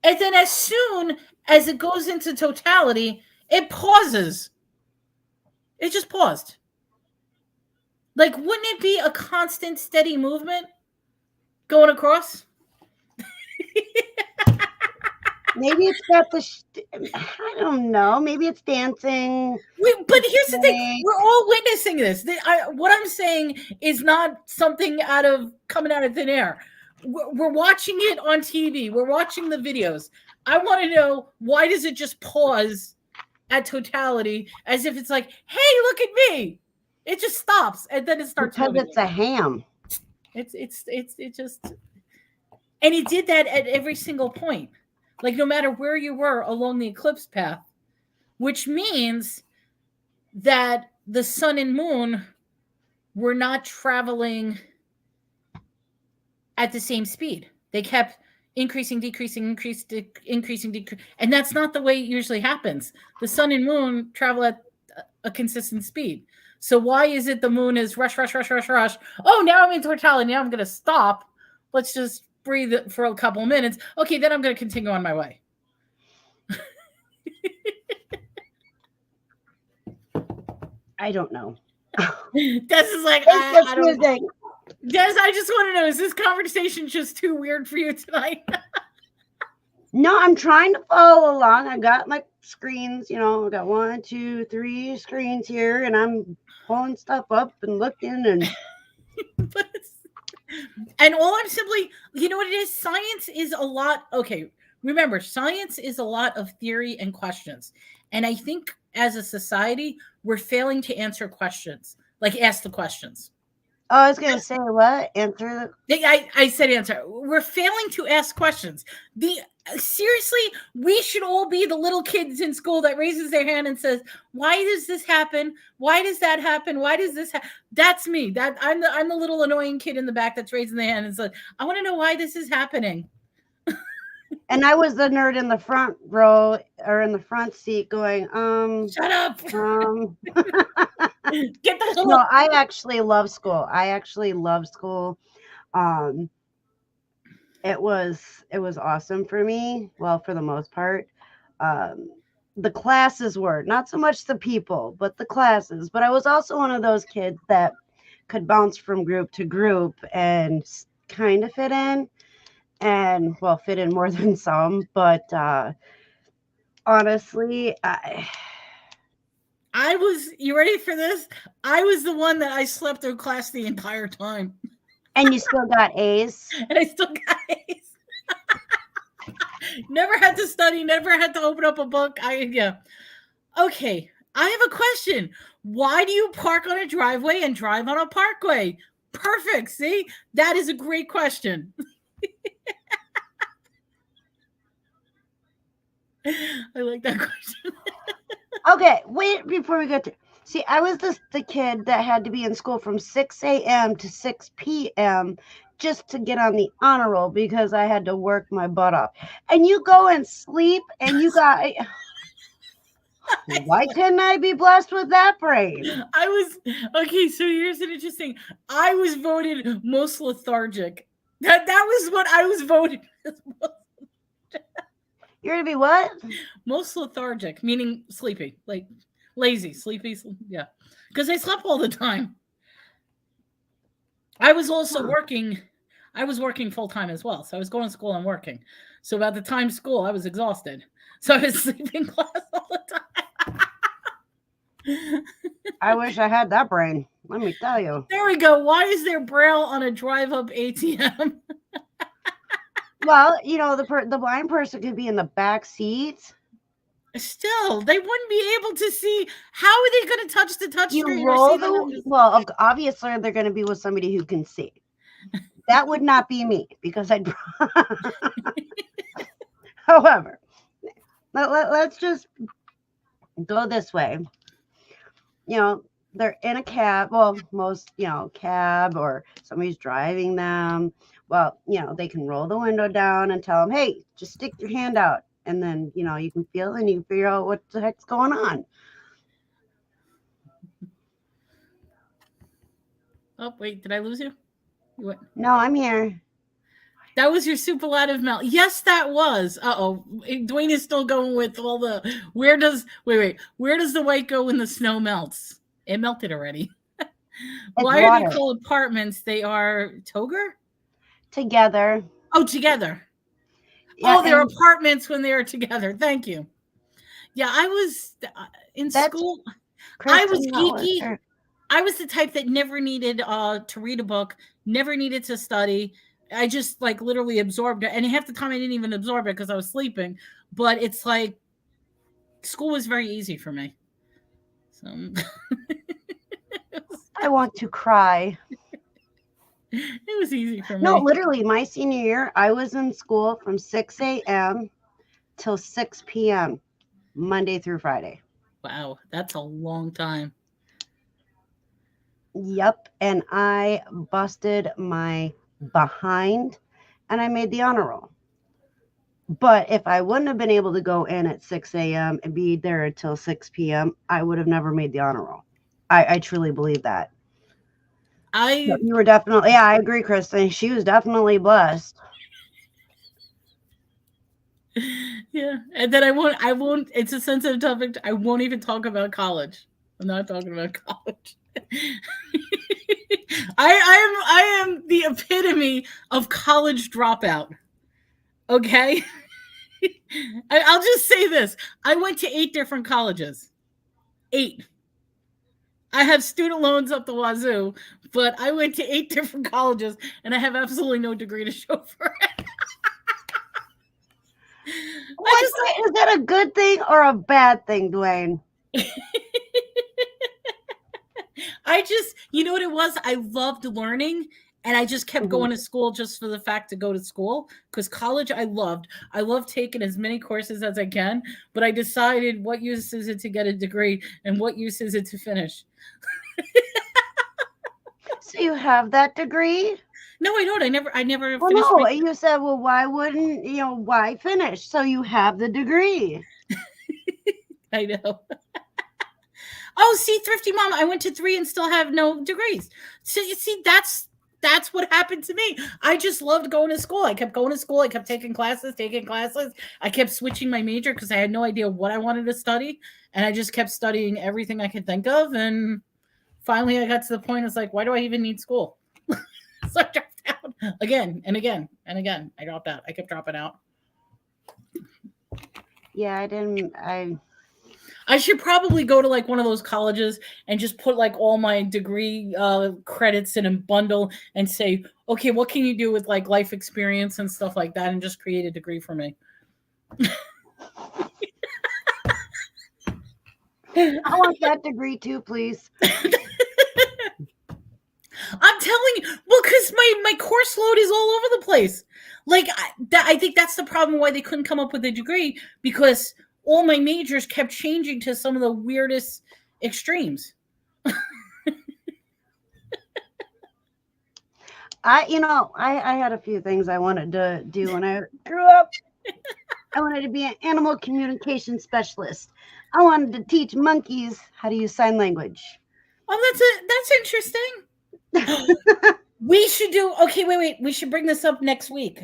And then as soon as it goes into totality, it pauses. It just paused. Like, wouldn't it be a constant, steady movement going across? Maybe it's got I don't know. Maybe it's dancing. But here's the thing. We're all witnessing this. What I'm saying is not something coming out of thin air. We're watching it on TV. We're watching the videos. I want to know, why does it just pause at totality as if it's like, hey, look at me. It just stops and then it starts because moving. It's a ham. It just, and it did that at every single point. Like, no matter where you were along the eclipse path, which means that the sun and moon were not traveling at the same speed. They kept increasing, decreasing, increasing, decreasing. And that's not the way it usually happens. The sun and moon travel at a consistent speed. So why is it the moon is rush, rush, rush, rush, rush? Oh, now I'm in totality. Now I'm going to stop. Let's just breathe for a couple of minutes. Okay, then I'm going to continue on my way. I don't know. Des is like, I don't know. Des, I just want to know, is this conversation just too weird for you tonight? No, I'm trying to follow along. I got my screens, I got 1, 2, 3 screens here, and I'm pulling stuff up and looking and and all I'm simply, you know what it is? Science is a lot. Okay, remember, science is a lot of theory and questions. And I think as a society, we're failing to answer questions, like ask the questions. Oh, I was going to say what? Answer I said answer. We're failing to ask questions. Seriously, we should all be the little kids in school that raises their hand and says, "Why does this happen? Why does that happen? Why does this happen?" That's me. I'm the little annoying kid in the back that's raising their hand and says, "I want to know why this is happening." And I was the nerd in the front row or in the front seat going, Shut up. Get the hell No, up. I actually love school. It was awesome for me. Well, for the most part. The classes were not so much the people, but the classes. But I was also one of those kids that could bounce from group to group and kind of fit in. And fit in more than some, but honestly, you ready for this? I was the one that I slept through class the entire time. And you still got A's? And I still got A's. Never had to study, never had to open up a book. Okay. I have a question. Why do you park on a driveway and drive on a parkway? Perfect. See, that is a great question. I like that question. Okay, wait before we get to. See, I was the kid that had to be in school from 6 a.m. to 6 p.m. just to get on the honor roll because I had to work my butt off. And you go and sleep, and you got. Why couldn't I be blessed with that brain? Okay. So here's an interesting. I was voted most lethargic. That was what I was voted. You're gonna be what? Most lethargic, meaning sleepy, like lazy, sleepy. Yeah, because I slept all the time. I was also working. I was working full time as well, so I was going to school and working. So about the time school, I was exhausted. So I was sleeping class all the time. I wish I had that brain. Let me tell you. There we go. Why is there Braille on a drive-up ATM? Well, the blind person could be in the back seat. Still, they wouldn't be able to see. How are they going to touch the touch screen? Well, obviously they're going to be with somebody who can see. That would not be me because I'd. However, let's just go this way. They're in a cab. Well, most, cab or somebody's driving them. Well, they can roll the window down and tell them, hey, just stick your hand out. And then, you can feel and you can figure out what the heck's going on. Oh, wait, did I lose you? What? No, I'm here. That was your superlative melt. Yes, that was. Uh-oh. Dwayne is still going with all the, where does the white go when the snow melts? It melted already. Why are they called apartments? They are toger? Together. Oh, together. Yeah, they're apartments when they are together. Thank you. Yeah, I was in school. I was geeky. I was the type that never needed to read a book, never needed to study. I just literally absorbed it. And half the time I didn't even absorb it because I was sleeping. But it's like school was very easy for me. So I want to cry. It was easy for me. No, literally, my senior year, I was in school from 6 a.m. till 6 p.m. Monday through Friday. Wow, that's a long time. Yep, and I busted my behind, and I made the honor roll. But if I wouldn't have been able to go in at 6 a.m. and be there until 6 p.m., I would have never made the honor roll. I truly believe that. You were definitely, I agree, Kristen. She was definitely blessed. Yeah, and then I won't. It's a sensitive topic. I won't even talk about college. I'm not talking about college. I am the epitome of college dropout. Okay, I'll just say this: I went to 8 different colleges. 8. I have student loans up the wazoo, but I went to 8 different colleges, and I have absolutely no degree to show for it. Is that a good thing or a bad thing, Dwayne? You know what it was? I loved learning, and I just kept going to school just for the fact to go to school, because college I loved. I loved taking as many courses as I can, but I decided what use is it to get a degree and what use is it to finish. So you have that degree? No, I don't. I never well, finished. No, you said, well, why wouldn't, why finish? So you have the degree. I know. Oh, see, thrifty mom, I went to 3 and still have no degrees. So you see, that's what happened to me. I just loved going to school. I kept going to school. I kept taking classes. I kept switching my major because I had no idea what I wanted to study. And I just kept studying everything I could think of. And finally I got to the point, it's like, why do I even need school? So I dropped out again and again and again. I dropped out. I kept dropping out. Yeah, I should probably go to one of those colleges and just put all my degree credits in a bundle and say, okay, what can you do with life experience and stuff like that, and just create a degree for me. I want that degree too, please. I'm telling you, well, because my course load is all over the place. Like, I think that's the problem why they couldn't come up with a degree, because all my majors kept changing to some of the weirdest extremes. I had a few things I wanted to do when I grew up. I wanted to be an animal communication specialist. I wanted to teach monkeys how to use sign language. Oh, that's interesting. We should do. Okay, wait. We should bring this up next week.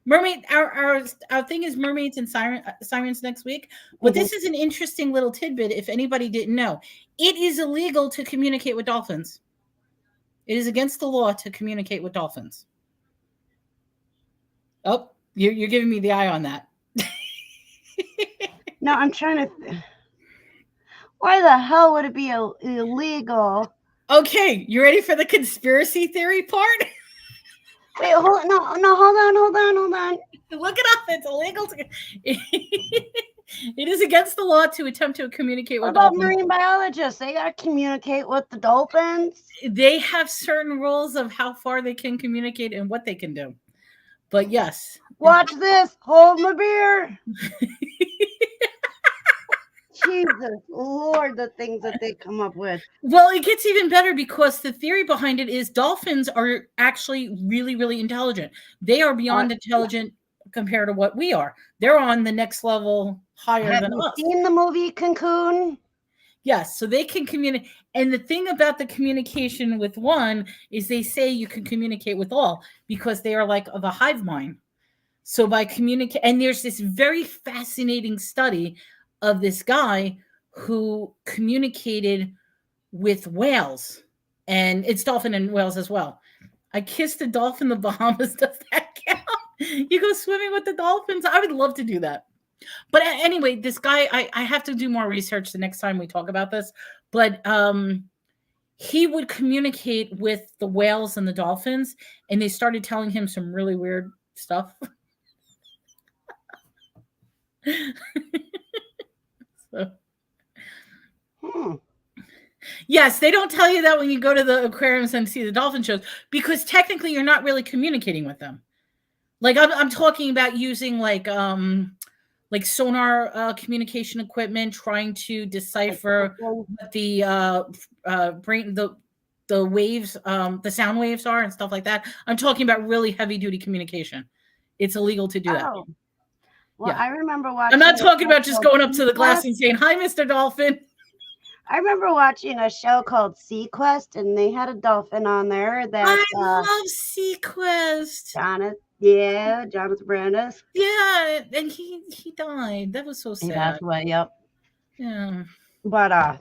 Mermaid, our thing is mermaids and sirens next week. But this is an interesting little tidbit. If anybody didn't know, it is illegal to communicate with dolphins. It is against the law to communicate with dolphins. Oh, you're giving me the eye on that. No, I'm trying to. Why the hell would it be illegal? Okay, you ready for the conspiracy theory part? Wait, hold on. No, hold on. Look it up. It's illegal to. It is against the law to attempt to communicate with dolphins. Dolphins. Marine biologists, they got to communicate with the dolphins. They have certain rules of how far they can communicate and what they can do. But yes. Watch this. Hold my beer. Jesus Lord, the things that they come up with. Well, it gets even better because the theory behind it is dolphins are actually really, really intelligent. They are beyond intelligent compared to what we are. They're on the next level higher than us. Have you seen the movie Cocoon? Yes, so they can communicate. And the thing about the communication with one is they say you can communicate with all because they are like the hive mind. So by communicate, and there's this very fascinating study of this guy who communicated with whales, and it's dolphin and whales as well. I kissed a dolphin in the Bahamas. Does that count? You go swimming with the dolphins? I would love to do that. But anyway, this guy, I have to do more research the next time we talk about this. But he would communicate with the whales and the dolphins, and they started telling him some really weird stuff. So. Yes, they don't tell you that when you go to the aquariums and see the dolphin shows, because technically you're not really communicating with them. Like I'm talking about using like sonar communication equipment, trying to decipher what the brain the waves, the sound waves are and stuff like that. I'm talking about really heavy duty communication. It's illegal to do that. Well, yeah. I remember watching. I'm not talking about just going up to the glass and saying, "Hi, Mr. Dolphin." I remember watching a show called Sequest, and they had a dolphin on there. That I love Sequest. Jonathan Brandis. Yeah, and he died. That was so sad. He passed away. Yep. Yeah. But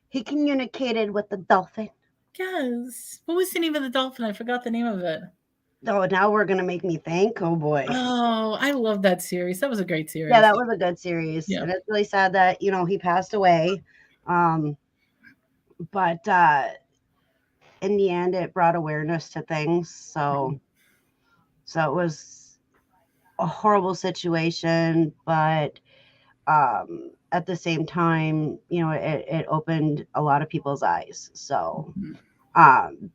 he communicated with the dolphin. Yes. What was the name of the dolphin? I forgot the name of it. Oh, now we're gonna make me think. Oh boy. Oh, I love that series. That was a great series. Yeah, that was a good series. Yeah. And it's really sad that he passed away. But in the end, it brought awareness to things. So it was a horrible situation, but at the same time, it opened a lot of people's eyes. So.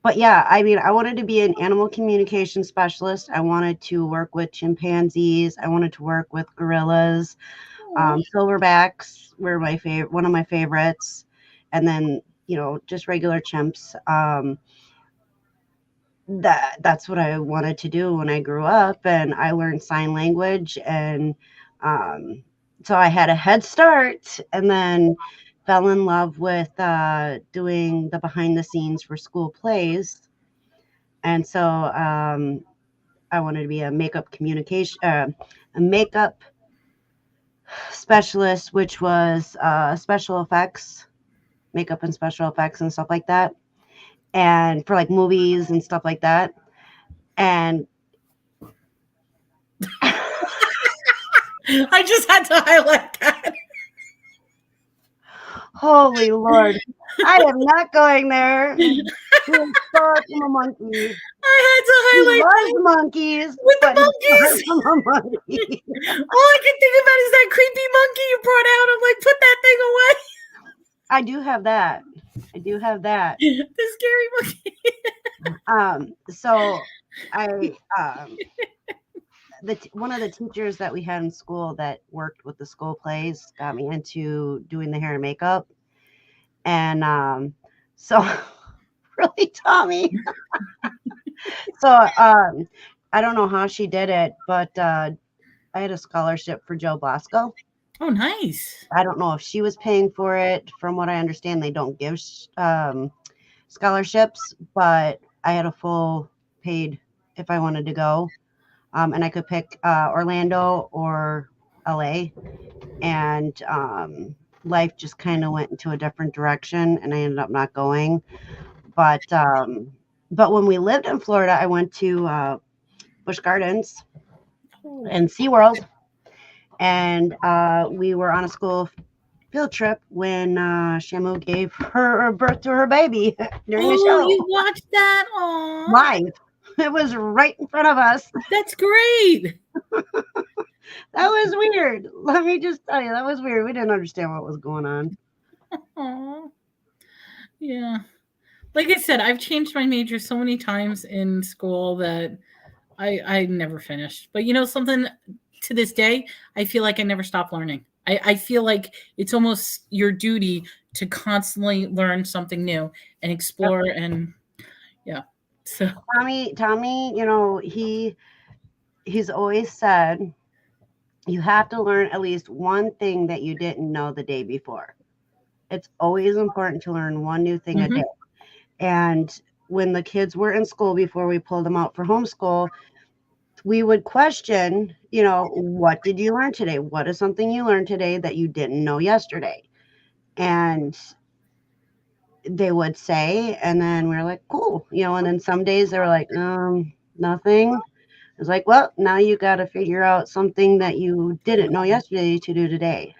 But yeah, I mean, I wanted to be an animal communication specialist. I wanted to work with chimpanzees. I wanted to work with gorillas. Silverbacks were one of my favorites. And then, just regular chimps. That's what I wanted to do when I grew up, and I learned sign language. And so I had a head start, and then fell in love with doing the behind the scenes for school plays. And so I wanted to be a makeup specialist, which was special effects, makeup and special effects and stuff like that. And for like movies and stuff like that. And I just had to highlight that. Holy Lord. I am not going there. He was far from a monkey. I had to He highlight loves that monkeys, with the but he's far monkeys. from a monkey. All I can think about is that creepy monkey you brought out. I'm like, put that thing away. I do have that. The scary monkey. So I one of the teachers that we had in school that worked with the school plays got me into doing the hair and makeup. And so really, Tommy. So I don't know how she did it, but I had a scholarship for Joe Blasco. Oh, nice. I don't know if she was paying for it. From what I understand, they don't give scholarships, but I had a full paid if I wanted to go. And I could pick Orlando or LA. And life just kind of went into a different direction, and I ended up not going. But when we lived in Florida, I went to Busch Gardens and SeaWorld. And we were on a school field trip when Shamu gave her birth to her baby during the show. Oh, you watched that? Aww. Live. It was right in front of us. That's great. That was weird. Let me just tell you, that was weird. We didn't understand what was going on. Aww. Yeah. Like I said, I've changed my major so many times in school that I never finished. But you know something, to this day, I feel like I never stop learning. I feel like it's almost your duty to constantly learn something new and explore. Yep. And yeah. So Tommy, you know, he's always said you have to learn at least one thing that you didn't know the day before. It's always important to learn one new thing a day. And when the kids were in school before we pulled them out for homeschool, we would question, you know, what did you learn today? What is something you learned today that you didn't know yesterday? And they would say, and then we were like, cool, you know, and then some days they were like, nothing. It's like, well, now you got to figure out something that you didn't know yesterday to do today.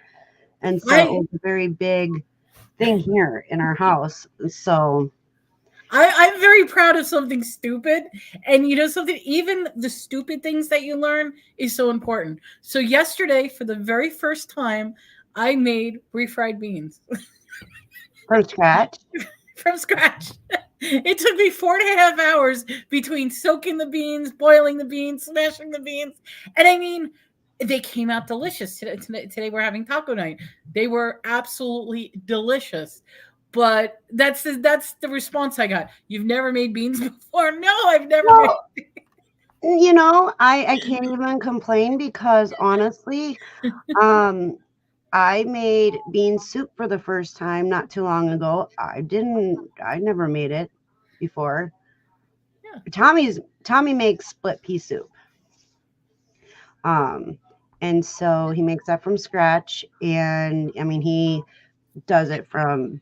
And so it was a very big thing here in our house. So I'm very proud of something stupid. And you know something, even the stupid things that you learn is so important. So yesterday, for the very first time, I made refried beans. From scratch? From scratch. It took me 4.5 hours between soaking the beans, boiling the beans, smashing the beans. And I mean, they came out delicious. Today we're having taco night. They were absolutely delicious. But that's the response I got. You've never made beans before? No, I've never made. You know, I can't even complain because honestly, I made bean soup for the first time not too long ago. I never made it before. Yeah. Tommy makes split pea soup. And so he makes that from scratch. And I mean, he does it from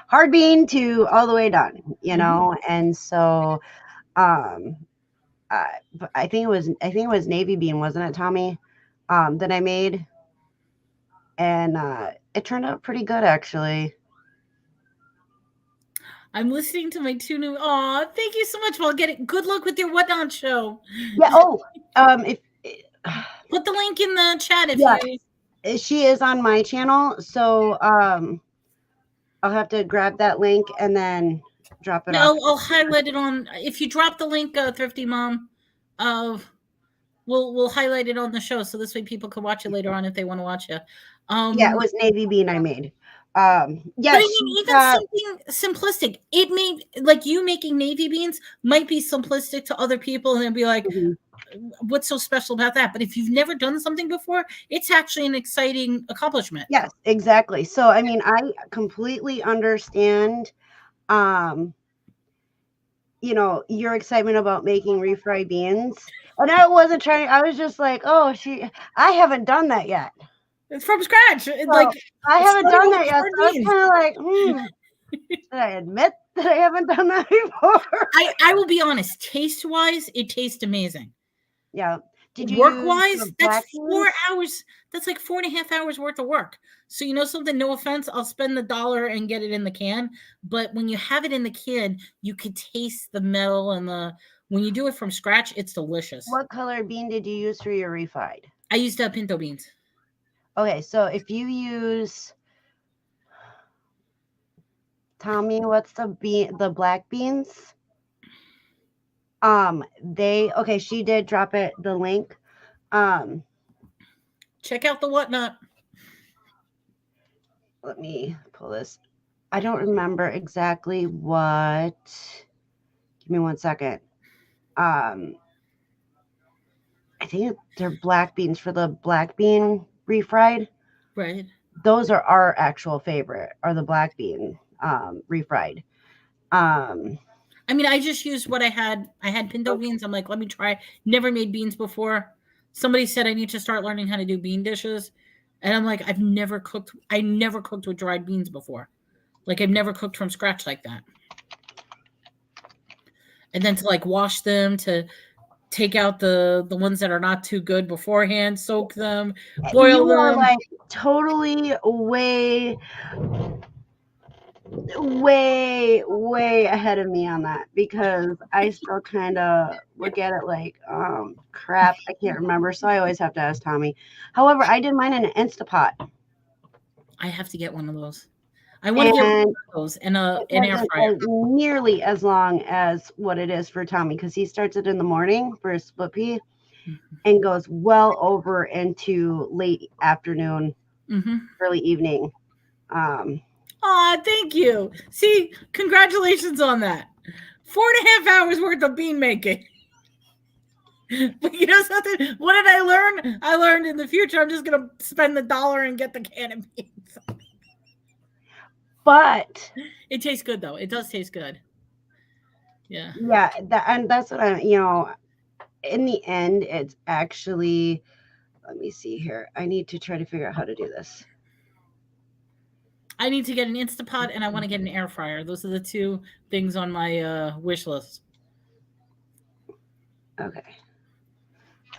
hard bean to all the way done, you know? And so, I think it was navy bean, wasn't it, Tommy? That I made. And it turned out pretty good, actually. I'm listening to my two new. Aw, thank you so much. Well, good luck with your Whatnot show. Yeah. Oh, put the link in the chat if you. She is on my channel, so I'll have to grab that link and then drop it off. I'll highlight it on. If you drop the link, Thrifty Mom, we'll highlight it on the show so this way people can watch it later on if they want to watch it. Yeah, it was navy bean I made. Yeah, but I mean, even something simplistic. It made like you making navy beans might be simplistic to other people, and they'll be like, "What's so special about that?" But if you've never done something before, it's actually an exciting accomplishment. Yes, exactly. So, I mean, I completely understand. You know, your excitement about making refried beans, and I wasn't trying. I was just like, "Oh, I haven't done that yet." It's from scratch. So like I haven't done that yet. So I was kind of like, should I admit that I haven't done that before? I will be honest. Taste-wise, it tastes amazing. Yeah. Did you Work use wise, the that's black 4 beans? hours. That's like 4.5 hours worth of work. So you know something, no offense, I'll spend the dollar and get it in the can. But when you have it in the can, you could taste the metal and when you do it from scratch, it's delicious. What color bean did you use for your refried? I used to have pinto beans. Okay, so if you use, Tommy, what's the black beans? She did drop the link. Check out the whatnot. Let me pull this. I don't remember exactly what. Give me 1 second. I think they're black beans for the black bean refried. Right. Those are our actual favorite, are the black bean refried. I mean, I just used what I had. I had pinto beans. I'm like, let me try. Never made beans before. Somebody said I need to start learning how to do bean dishes. And I'm like, I never cooked with dried beans before. Like I've never cooked from scratch like that. And then to like wash them, to take out the ones that are not too good beforehand, soak them, boil You are them. like totally way ahead of me on that, because I still kind of look at it like, crap, I can't remember. So I always have to ask Tommy. However, I did mine in an Instapot. I have to get one of those. I want to get one of those and an air fryer. Nearly as long as what it is for Tommy, because he starts it in the morning for a split pea and goes well over into late afternoon, early evening. Thank you. See, congratulations on that. 4.5 hours worth of bean making. But you know something? What did I learn? I learned in the future I'm just going to spend the dollar and get the can of beans. But it tastes good, though. It does taste good. Yeah. Yeah, and that's what in the end, it's actually, let me see here. I need to try to figure out how to do this. I need to get an Instapot and I want to get an air fryer. Those are the two things on my wish list. Okay.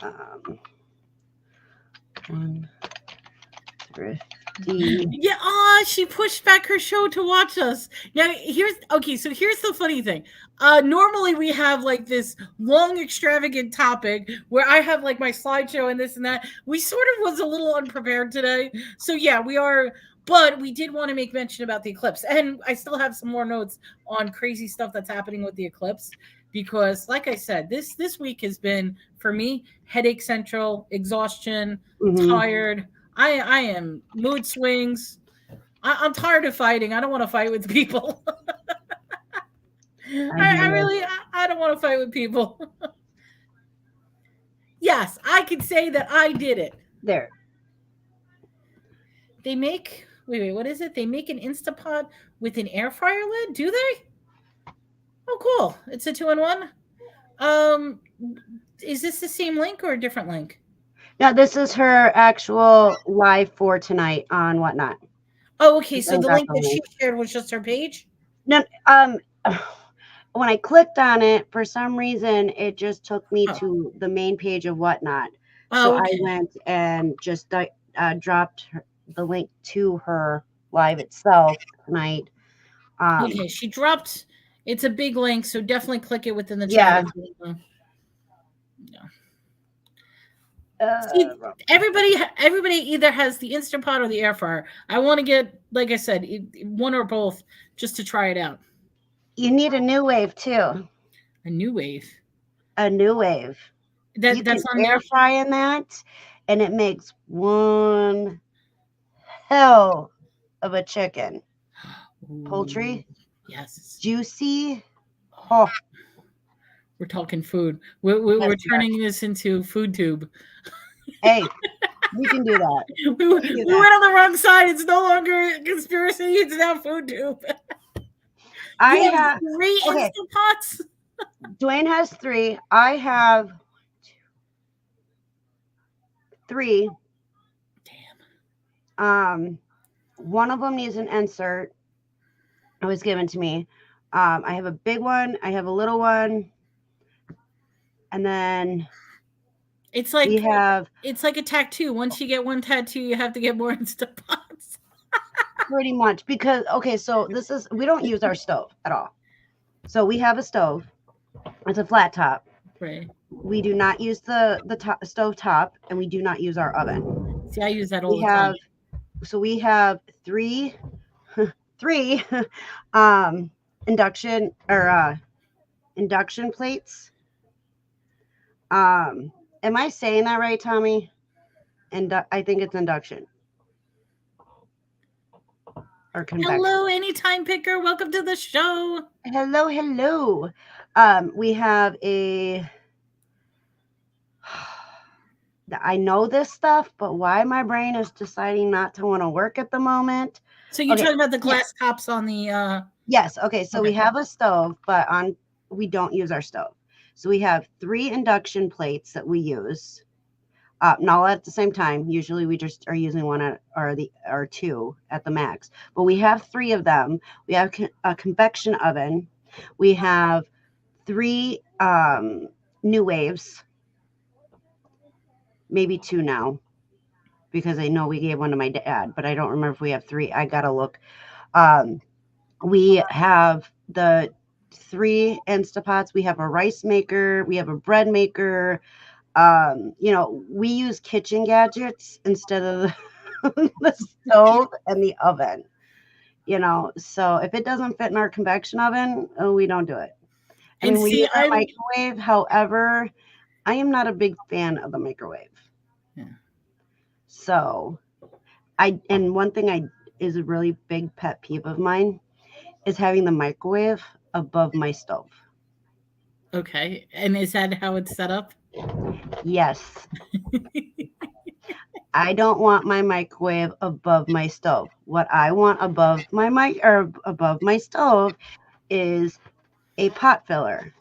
150. Yeah, she pushed back her show to watch us. Now here's the funny thing. Normally we have like this long extravagant topic where I have like my slideshow and this and that. We sort of was a little unprepared today. So yeah, we are, but we did want to make mention about the eclipse. And I still have some more notes on crazy stuff that's happening with the eclipse, because like I said, this week has been for me headache central, exhaustion, tired. I am mood swings. I'm tired of fighting. I don't want to fight with people. I don't want to fight with people. Yes, I can say that I did it. There. They make, wait, what is it? They make an Instapot with an air fryer lid, do they? Oh, cool. It's a 2-in-1. Is this the same link or a different link? No, this is her actual live for tonight on Whatnot. Oh, okay. So the link that she shared was just her page? No, when I clicked on it, for some reason, it just took me to the main page of Whatnot. So I went and just dropped the link to her live itself tonight. Okay, she dropped. It's a big link, so definitely click it within the chat. See, everybody either has the Instant Pot or the air fryer. I want to get, like I said, one or both just to try it out. You need a new wave too. A new wave. A new wave. That's on air fry in that, and it makes one hell of a chicken. Poultry. Yes. Juicy. Oh. We're talking food. We're turning this into food tube. Hey, we can do that. We went on the wrong side. It's no longer conspiracy. It's now food tube. I have 3 Instant Pots. Dwayne has 3. I have 3. Damn. One of them needs an insert. It was given to me. I have a big one. I have a little one. And then It's like We have it's like a tattoo. Once you get one tattoo, you have to get more Instapots. pretty much because so we don't use our stove at all. So we have a stove. It's a flat top. Right. We do not use the stove top, and we do not use our oven. See, I use that all We the time. we have three induction plates. Am I saying that right, Tommy? And I think it's induction or convection. Hello, anytime picker. Welcome to the show. Hello. We have a. I know this stuff, but why my brain is deciding not to want to work at the moment. So you're talking about the glass tops on the Yes. Okay. So we have a stove, but we don't use our stove. So we have 3 induction plates that we use. Not all at the same time. Usually we just are using one or 2 at the max. But we have 3 of them. We have a convection oven. We have 3 new waves. Maybe 2 now, because I know we gave one to my dad, but I don't remember if we have 3. I gotta look. We have the 3 Instapots. We have a rice maker. We have a bread maker. We use kitchen gadgets instead of the stove and the oven. So if it doesn't fit in our convection oven, we don't do it. We use our microwave. However, I am not a big fan of the microwave. Yeah. So one thing is a really big pet peeve of mine is having the microwave above my stove. Okay. And is that how it's set up? Yes. I don't want my microwave above my stove. What I want above my stove is a pot filler.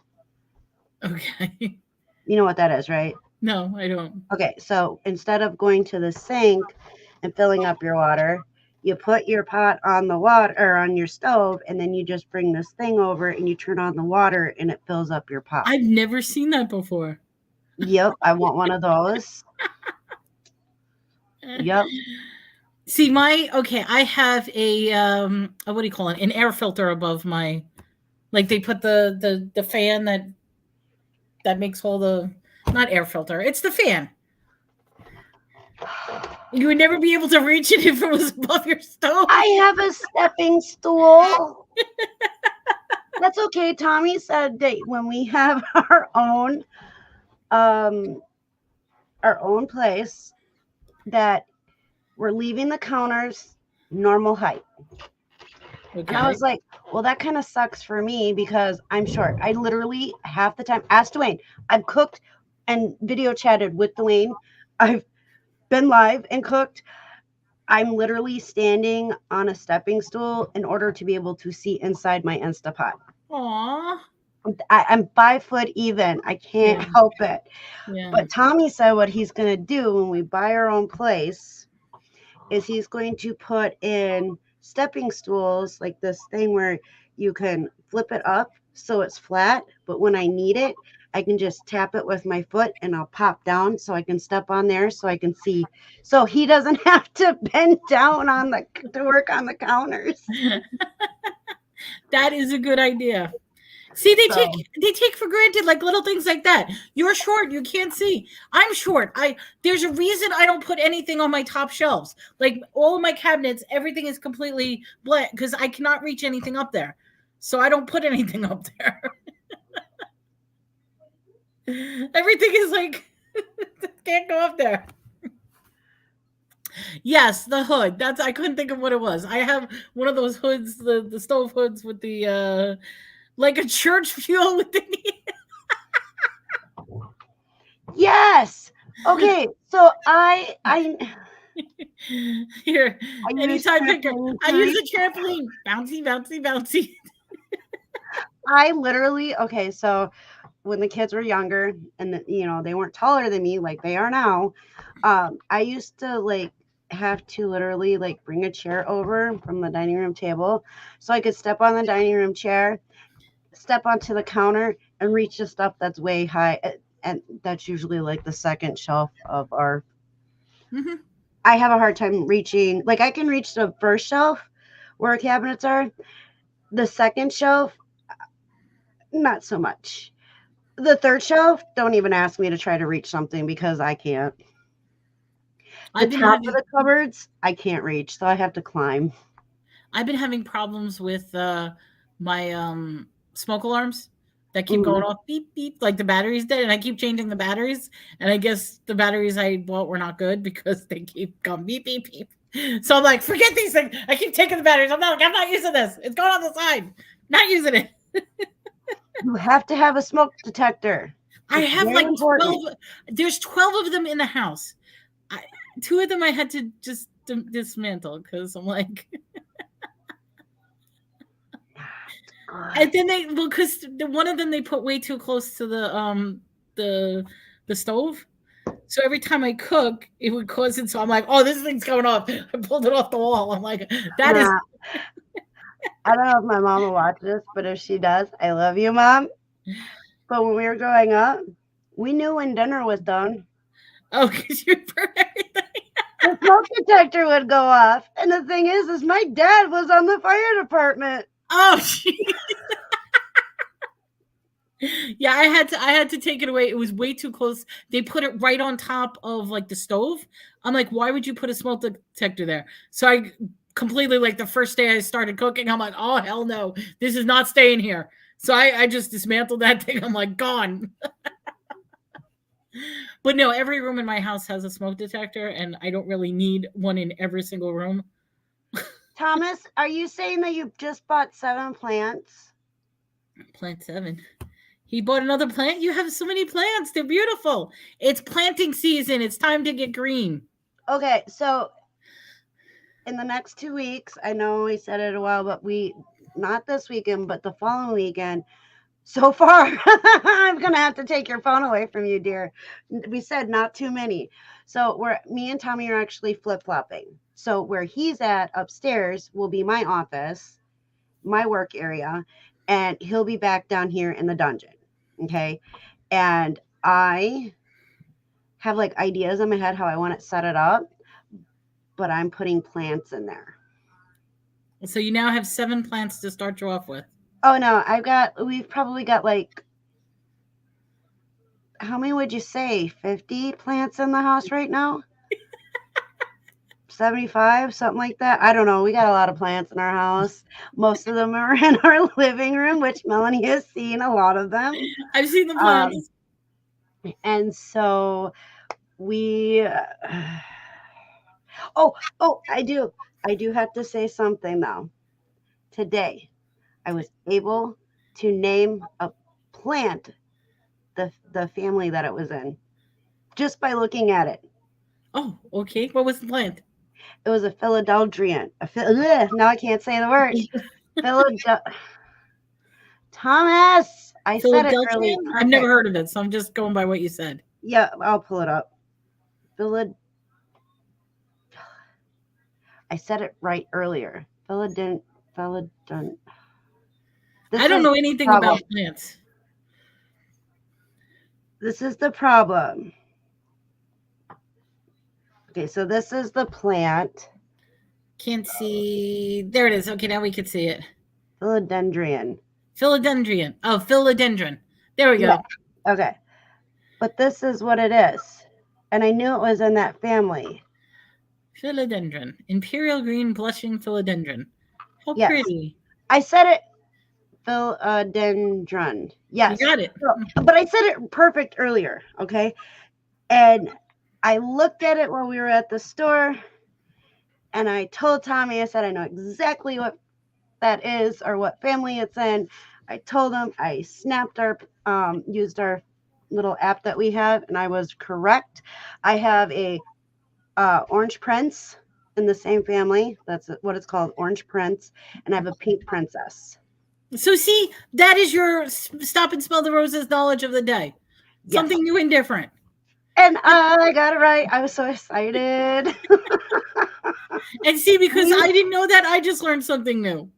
Okay. You know what that is, right? No, I don't. Okay, so instead of going to the sink and filling up your water, you put your pot on the water or on your stove, and then you just bring this thing over and you turn on the water and it fills up your pot. I've never seen that before. Yep, I want one of those. Yep. See, I have a what do you call it? An air filter above my, like they put the fan that makes all the, not air filter, it's the fan. You would never be able to reach it if it was above your stove. I have a stepping stool. That's okay. Tommy said that when we have our own place, that we're leaving the counters normal height. Okay. And I was like, well, that kind of sucks for me because I'm short. I literally half the time, ask Dwayne, I've cooked and video chatted with Dwayne. I've been live and cooked. I'm literally standing on a stepping stool in order to be able to see inside my Instapot. Aww. I'm 5 foot even. I can't help it. Yeah. But Tommy said what he's going to do when we buy our own place is he's going to put in stepping stools, like this thing where you can flip it up so it's flat. But when I need it, I can just tap it with my foot and I'll pop down so I can step on there so I can see. So he doesn't have to bend down to work on the counters. That is a good idea. See, they take for granted like little things like that. You're short, you can't see. I'm short. There's a reason I don't put anything on my top shelves. Like all of my cabinets, everything is completely blank because I cannot reach anything up there. So I don't put anything up there. Everything is like can't go up there. Yes, the hood. I couldn't think of what it was. I have one of those hoods, the stove hoods with the like a church fuel with the Yes. Okay. So I here anytime picker. I use a trampoline. Bouncy. I literally so when the kids were younger and they weren't taller than me like they are now, I used to have to literally bring a chair over from the dining room table so I could step on the dining room chair, step onto the counter and reach the stuff that's way high. and that's usually like the second shelf of our. Mm-hmm. I have a hard time reaching. Like I can reach the first shelf where our cabinets are. The second shelf, not so much. The third shelf, don't even ask me to try to reach something because I can't. The I've been top of having the cupboards, I can't reach, so I have to climb. problems with my smoke alarms that keep going Mhm. off beep beep like the battery's dead, and I keep changing the batteries, and I guess the batteries I bought were not good because they keep going beep beep beep. So I'm like, forget these things. I keep taking the batteries. I'm not using this. It's going on the side. Not using it. You have to have a smoke detector. I It's have very like important. 12. There's 12 of them in the house. I, two of them I had to just dismantle because I'm like, and then they because one of them they put way too close to the the stove. So every time I cook, it would cause it. So I'm like, oh, this thing's going off. I pulled it off the wall. I'm like, that is. Nah, I don't know if my mom will watch this, but if she does, I love you, Mom. But when we were growing up, we knew when dinner was done. Oh, because you burn everything. The smoke detector would go off. And the thing is my dad was on the fire department. Oh, geez. Yeah, I had to take it away. It was way too close. They put it right on top of like the stove. I'm like, why would you put a smoke detector there? So I completely like the first day I started cooking, I'm like, oh hell no, this is not staying here. So I just dismantled that thing. I'm like, gone. But no, every room in my house has a smoke detector, and I don't really need one in every single room. Thomas, are you saying that you just bought 7 plants? Plant 7. He bought another plant. You have so many plants. They're beautiful. It's planting season. It's time to get green. Okay, so in the next 2 weeks, I know we said it a while, but not this weekend, but the following weekend. So far, I'm gonna have to take your phone away from you, dear. We said not too many. So me and Tommy are actually flip-flopping. So where he's at upstairs will be my office, my work area, and he'll be back down here in the dungeon. Okay. And I have like ideas in my head how I want to set it up, but I'm putting plants in there. So you now have 7 plants to start you off with. Oh no, we've probably got like, how many would you say? 50 plants in the house right now? 75, something like that. I don't know. We got a lot of plants in our house. Most of them are in our living room, which Melanie has seen a lot of them. I've seen the plants. And so we oh, I do have to say something though. Today I was able to name a plant the family that it was in just by looking at it. Oh, okay. What was the plant? It was a Philadelphian. Now I can't say the word. Thomas, I said it really Philadelphian? perfect. I've never heard of it, so I'm just going by what you said. Yeah, I'll pull it up. I said it right earlier. Philadelphia. I don't know anything about plants. This is the problem. Okay, so this is the plant. Can't see. There it is. Okay, now we can see it. Philodendron. Philodendron. Oh, philodendron. There we go. Yeah. Okay. But this is what it is. And I knew it was in that family. Philodendron. Imperial green blushing philodendron. How pretty. I said it. Philodendron. Yes. You got it. But I said it perfect earlier. Okay. And I looked at it while we were at the store. And I told Tommy, I said, I know exactly what that is or what family it's in. I told him, I used our little app that we have, and I was correct. I have a orange prince in the same family. That's what it's called, orange prince. And I have a pink princess. So see, that is your stop and smell the roses knowledge of the day. Yes. Something new and different. And I got it right. I was so excited. And see, because I didn't know that, I just learned something new.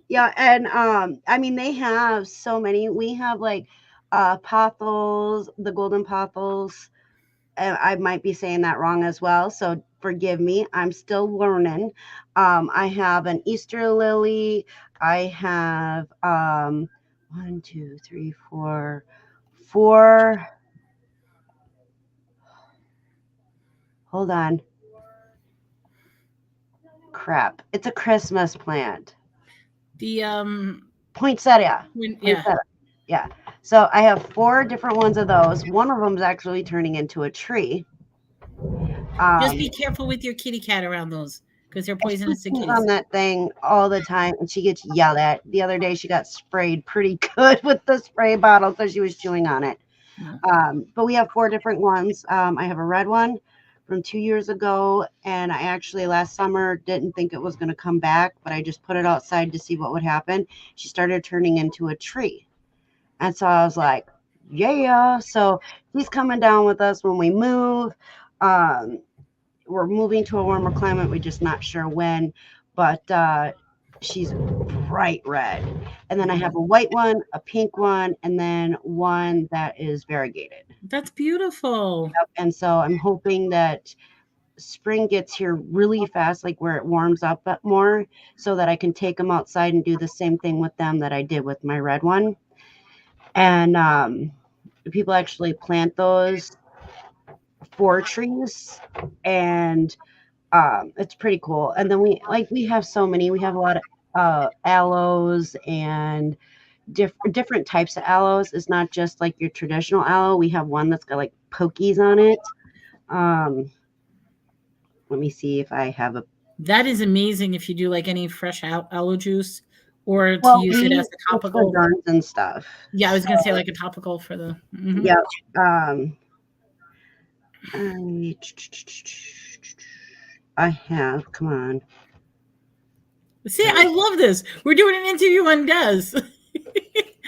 Yeah, and I mean, they have so many. We have like pothos, the golden pothos. And I might be saying that wrong as well, so forgive me. I'm still learning. I have an Easter lily. I have 1, 2, 3, 4. Hold on. Crap. It's a Christmas plant. The Poinsettia. yeah. Poinsettia. Yeah. So I have 4 different ones of those. One of them is actually turning into a tree. Just be careful with your kitty cat around those because they're poisonous to She's kitties. on that thing all the time, and she gets yelled at. The other day, she got sprayed pretty good with the spray bottle because she was chewing on it. Yeah. But we have 4 different ones. I have a red one from 2 years ago, and I actually last summer didn't think it was going to come back, but I just put it outside to see what would happen. She started turning into a tree, and so I was like, yeah. So he's coming down with us when we move. We're moving to a warmer climate. We're just not sure when, but she's bright red. And then I have a white one, a pink one, and then one that is variegated. That's beautiful. Yep. And so I'm hoping that spring gets here really fast, like where it warms up more, so that I can take them outside and do the same thing with them that I did with my red one. And people actually plant those 4 trees, and it's pretty cool. And then we have so many. We have a lot of aloes and different types of aloes. It's not just like your traditional aloe. We have one that's got like pokies on it. Let me see if I have a. That is amazing if you do like any fresh aloe juice or to use it as a topical. Burns and stuff. Yeah, I was going to say like a topical for the. Mm-hmm. Yeah. I have. Come on. See, I love this. We're doing an interview on Des.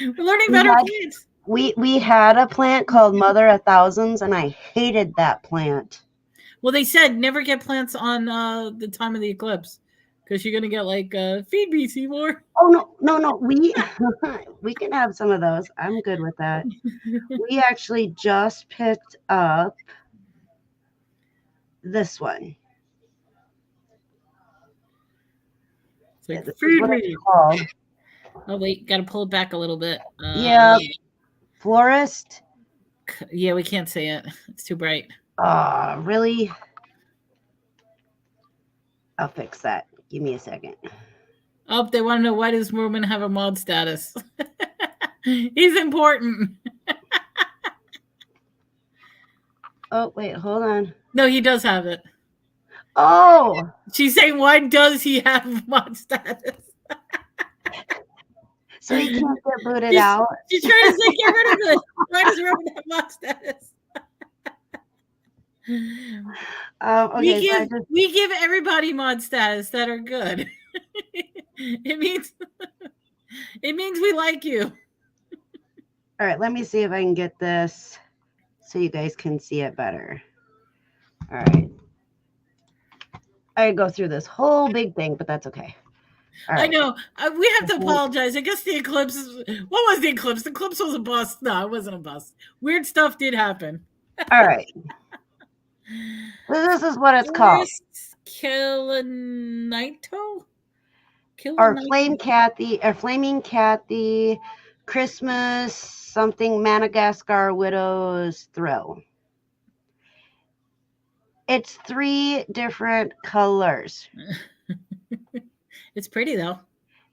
We're learning about our plants. We had a plant called Mother of Thousands, and I hated that plant. Well, they said never get plants on the time of the eclipse because you're going to get like feed me, Seymour. Oh, no. We can have some of those. I'm good with that. We actually just picked up this one. It's like feed me. Oh, wait, got to pull it back a little bit. Yeah. Florist. Yeah, we can't say it. It's too bright. Really? I'll fix that. Give me a second. Oh, they want to know why does Merman have a mod status? He's important. Oh, wait, hold on. No, he does have it. Oh! She's saying, why does he have mod status? So he can't get booted out. She's trying to say, get rid of it. Why does Merman have mod status? Okay, we give everybody mod status that are good. It means we like you. All right, let me see if I can get this so you guys can see it better. All right. I go through this whole big thing, but that's okay. All right. I know. We have to apologize. I guess the eclipse what was the eclipse? The eclipse was a bust. No, it wasn't a bust. Weird stuff did happen. All right. This is what it's called. Kilinito? Or Flaming Cathy, Christmas, something Madagascar Widow's Thrill. It's 3 different colors. It's pretty though.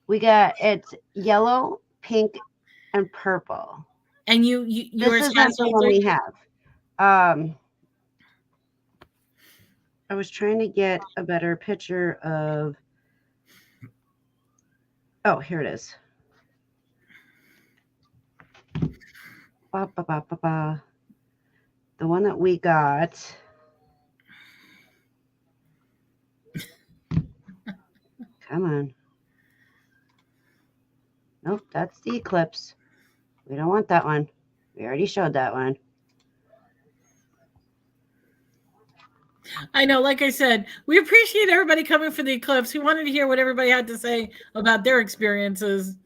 It's yellow, pink, and purple. And yours has the one we have. I was trying to get a better picture of. Oh, here it is. The one that we got. Come on. Nope, that's the Eclipse. We don't want that one. We already showed that one. I know, like I said, we appreciate everybody coming for the eclipse. We wanted to hear what everybody had to say about their experiences.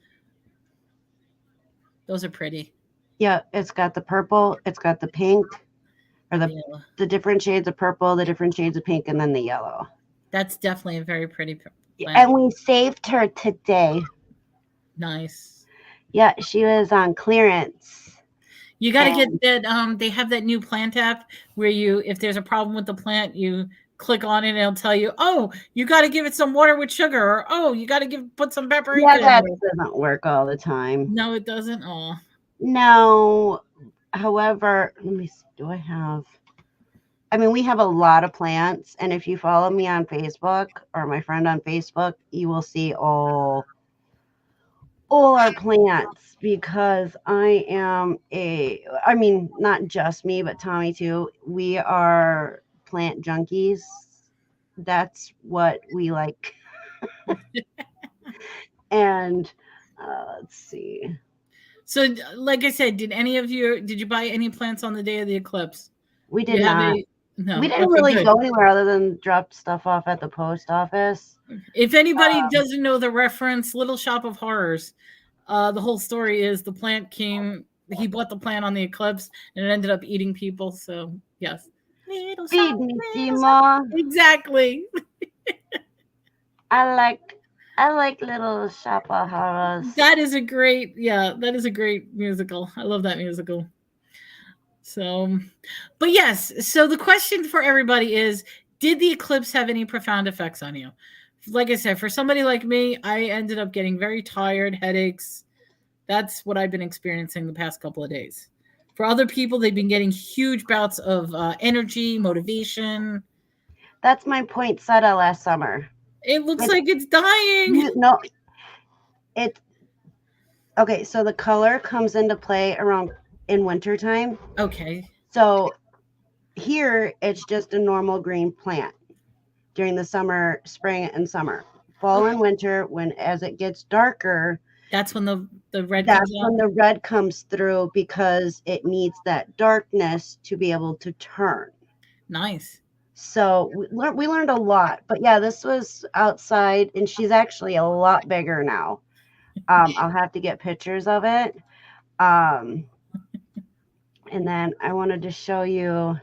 Those are pretty. Yeah, it's got the purple, it's got the pink, or The yellow. the different shades of purple, the different shades of pink, and then the yellow. That's definitely a very pretty plant. And we saved her today. Nice. Yeah, she was on clearance. You got to get And that. They have that new plant app where you, if there's a problem with the plant, you click on it and it'll tell you, oh, you got to give it some water with sugar, or oh, you got to put some paprika yeah, in that it. doesn't work all the time. No, it doesn't. Oh, No. However, let me see. Do I have? I mean, we have a lot of plants, and if you follow me on Facebook or my friend on Facebook, you will see all our plants because I mean, not just me, but Tommy too. We are plant junkies. That's what we like. And let's see. so like I said, did you buy any plants on the day of the eclipse? We Do did you have not. no? We didn't Okay, really good. go anywhere other than drop stuff off at the post office. If anybody doesn't know the reference, Little Shop of Horrors, the whole story is the plant came. He bought the plant on the eclipse, and it ended up eating people. So yes, little Feed shop, me, little shop. Seymour. Exactly. I like Little Shop of Horrors. That is a great, yeah, that is a great musical. I love that musical. So, but yes, so the question for everybody is, did the eclipse have any profound effects on you? Like I said, for somebody like me, I ended up getting very tired, headaches. That's what I've been experiencing the past couple of days. For other people, they've been getting huge bouts of energy, motivation. That's my poinsettia last summer. It looks like it's dying. No, it. Okay, so the color comes into play around in wintertime. Okay. So here it's just a normal green plant during the summer, spring, and summer. Fall and winter, when as it gets darker, that's when the red that's comes out. when the red comes through because it needs that darkness to be able to turn. Nice. So we learned a lot. But yeah, this was outside, and she's actually a lot bigger now. I'll have to get pictures of it. And then I wanted to show you.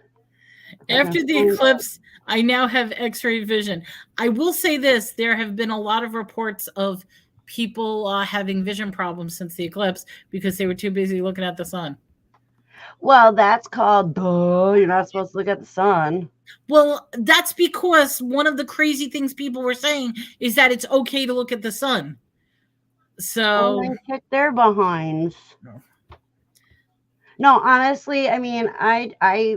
After the eclipse, I now have X-ray vision. I will say this: there have been a lot of reports of people having vision problems since the eclipse because they were too busy looking at the sun. Well, that's called duh. You're not supposed to look at the sun. Well, that's because one of the crazy things people were saying is that it's okay to look at the sun. So kick their behinds. No, honestly, I mean, I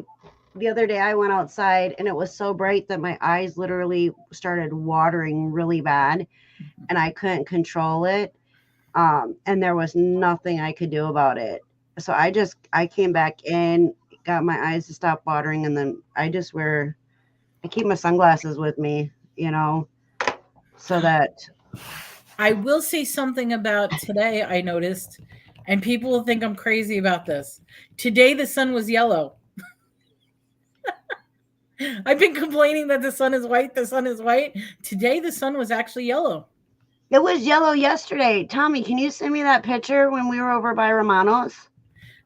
the other day I went outside and it was so bright that my eyes literally started watering really bad, and I couldn't control it. And there was nothing I could do about it. So I came back in, got my eyes to stop watering, and then I keep my sunglasses with me, so that. I will say something about today I noticed, and people will think I'm crazy about this. Today the sun was yellow. I've been complaining that the sun is white. Today the sun was actually yellow. It was yellow yesterday. Tommy, can you send me that picture when we were over by Romano's?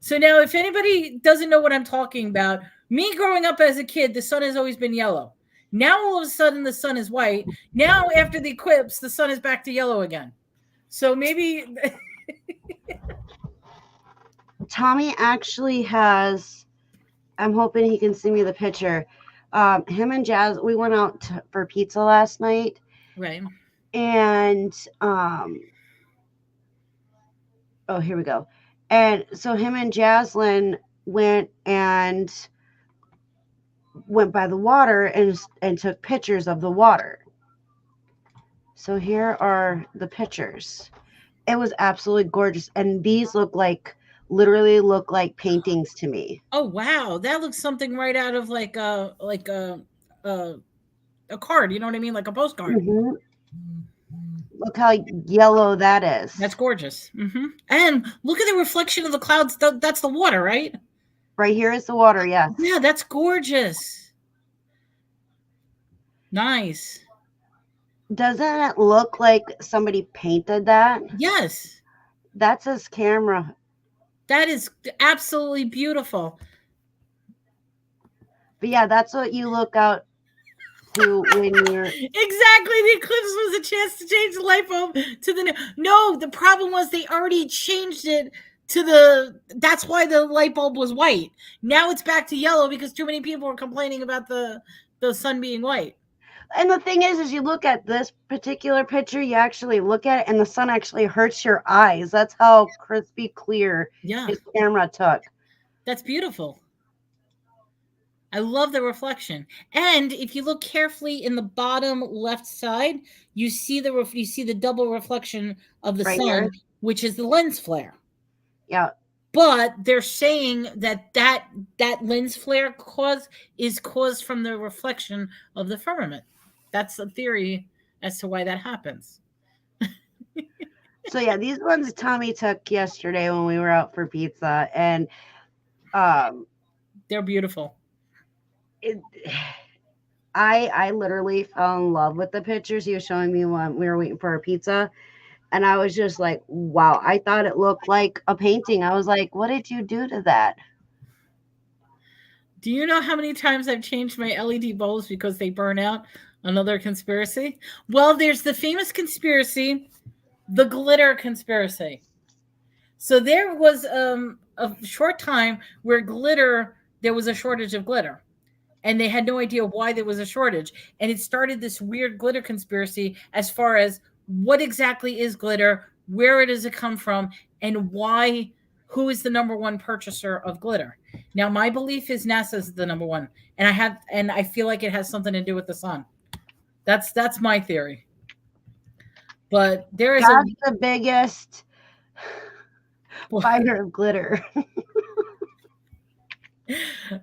So now, if anybody doesn't know what I'm talking about, me growing up as a kid, the sun has always been yellow. Now, all of a sudden, the sun is white. Now, after the eclipse, the sun is back to yellow again. So maybe... Tommy actually has... I'm hoping he can send me the picture. Him and Jazz, we went out for pizza last night. Right. And... oh, here we go. And so him and Jaslyn went by the water and took pictures of the water. So here are the pictures. It was absolutely gorgeous. And these literally look like paintings to me. Oh, wow. That looks something right out of like a card. You know what I mean? Like a postcard. Mm-hmm. Look how yellow that is. That's gorgeous. Mm-hmm. And look at the reflection of the clouds. That's the water, right? Right here is the water, yes. Yeah, that's gorgeous. Nice. Doesn't it look like somebody painted that? Yes. That's his camera. That is absolutely beautiful. But yeah, that's what you look out to when you're Exactly. The eclipse was a chance to change the light bulb to the new. No, the problem was they already changed it to the. That's why the light bulb was white. Now it's back to yellow because too many people were complaining about the sun being white. and the thing is you look at this particular picture, you actually look at it and the sun actually hurts your eyes. That's how crispy clear Yeah, his camera took. that's beautiful. I love the reflection. And if you look carefully in the bottom left side, you see the double reflection of the Right sun, here. which is the lens flare. Yeah. But they're saying that lens flare is caused from the reflection of the firmament. That's the theory as to why that happens. So yeah, these ones Tommy took yesterday when we were out for pizza, and They're beautiful. it, I literally fell in love with the pictures he was showing me when we were waiting for our pizza. And I was just like, wow, I thought it looked like a painting. I was like, what did you do to that? Do you know how many times I've changed my LED bulbs because they burn out? Another conspiracy? Well, there's the famous conspiracy, the glitter conspiracy. So there was a short time where there was a shortage of glitter. And they had no idea why there was a shortage. And it started this weird glitter conspiracy as far as what exactly is glitter, where does it come from, and who is the number one purchaser of glitter. Now, my belief is NASA's the number one. And I feel like it has something to do with the sun. That's my theory. But there is That's the biggest buyer of glitter.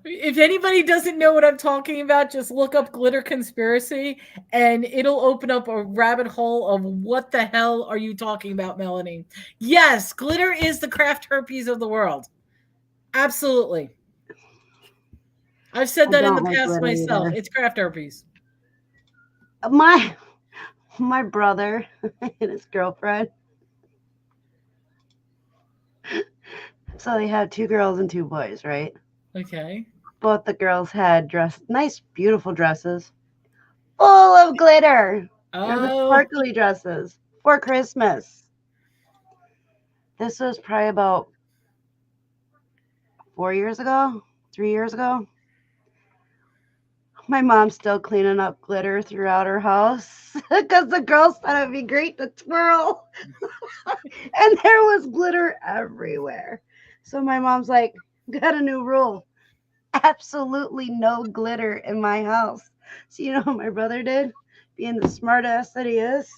If anybody doesn't know what I'm talking about, just look up glitter conspiracy and it'll open up a rabbit hole of what the hell are you talking about, Melanie? Yes, glitter is the craft herpes of the world. Absolutely. I've said that in the past myself. It's craft herpes. My brother and his girlfriend. So they had 2 girls and 2 boys, right? Okay. Both the girls had nice, beautiful dresses full of glitter. The sparkly dresses for Christmas. This was probably about 4 years ago, 3 years ago. My mom's still cleaning up glitter throughout her house because the girls thought it'd be great to twirl. And there was glitter everywhere. So my mom's like, got a new rule. Absolutely no glitter in my house. So you know what my brother did? Being the smart ass that he is.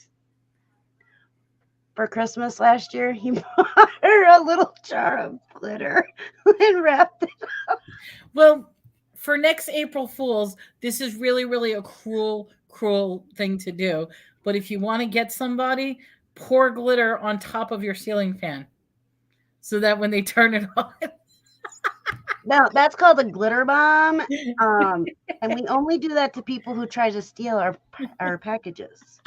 For Christmas last year, he bought her a little jar of glitter and wrapped it up. Well, for next April Fools, this is really, really a cruel thing to do. But if you want to get somebody, pour glitter on top of your ceiling fan so that when they turn it on. Now, that's called a glitter bomb. And we only do that to people who try to steal our packages.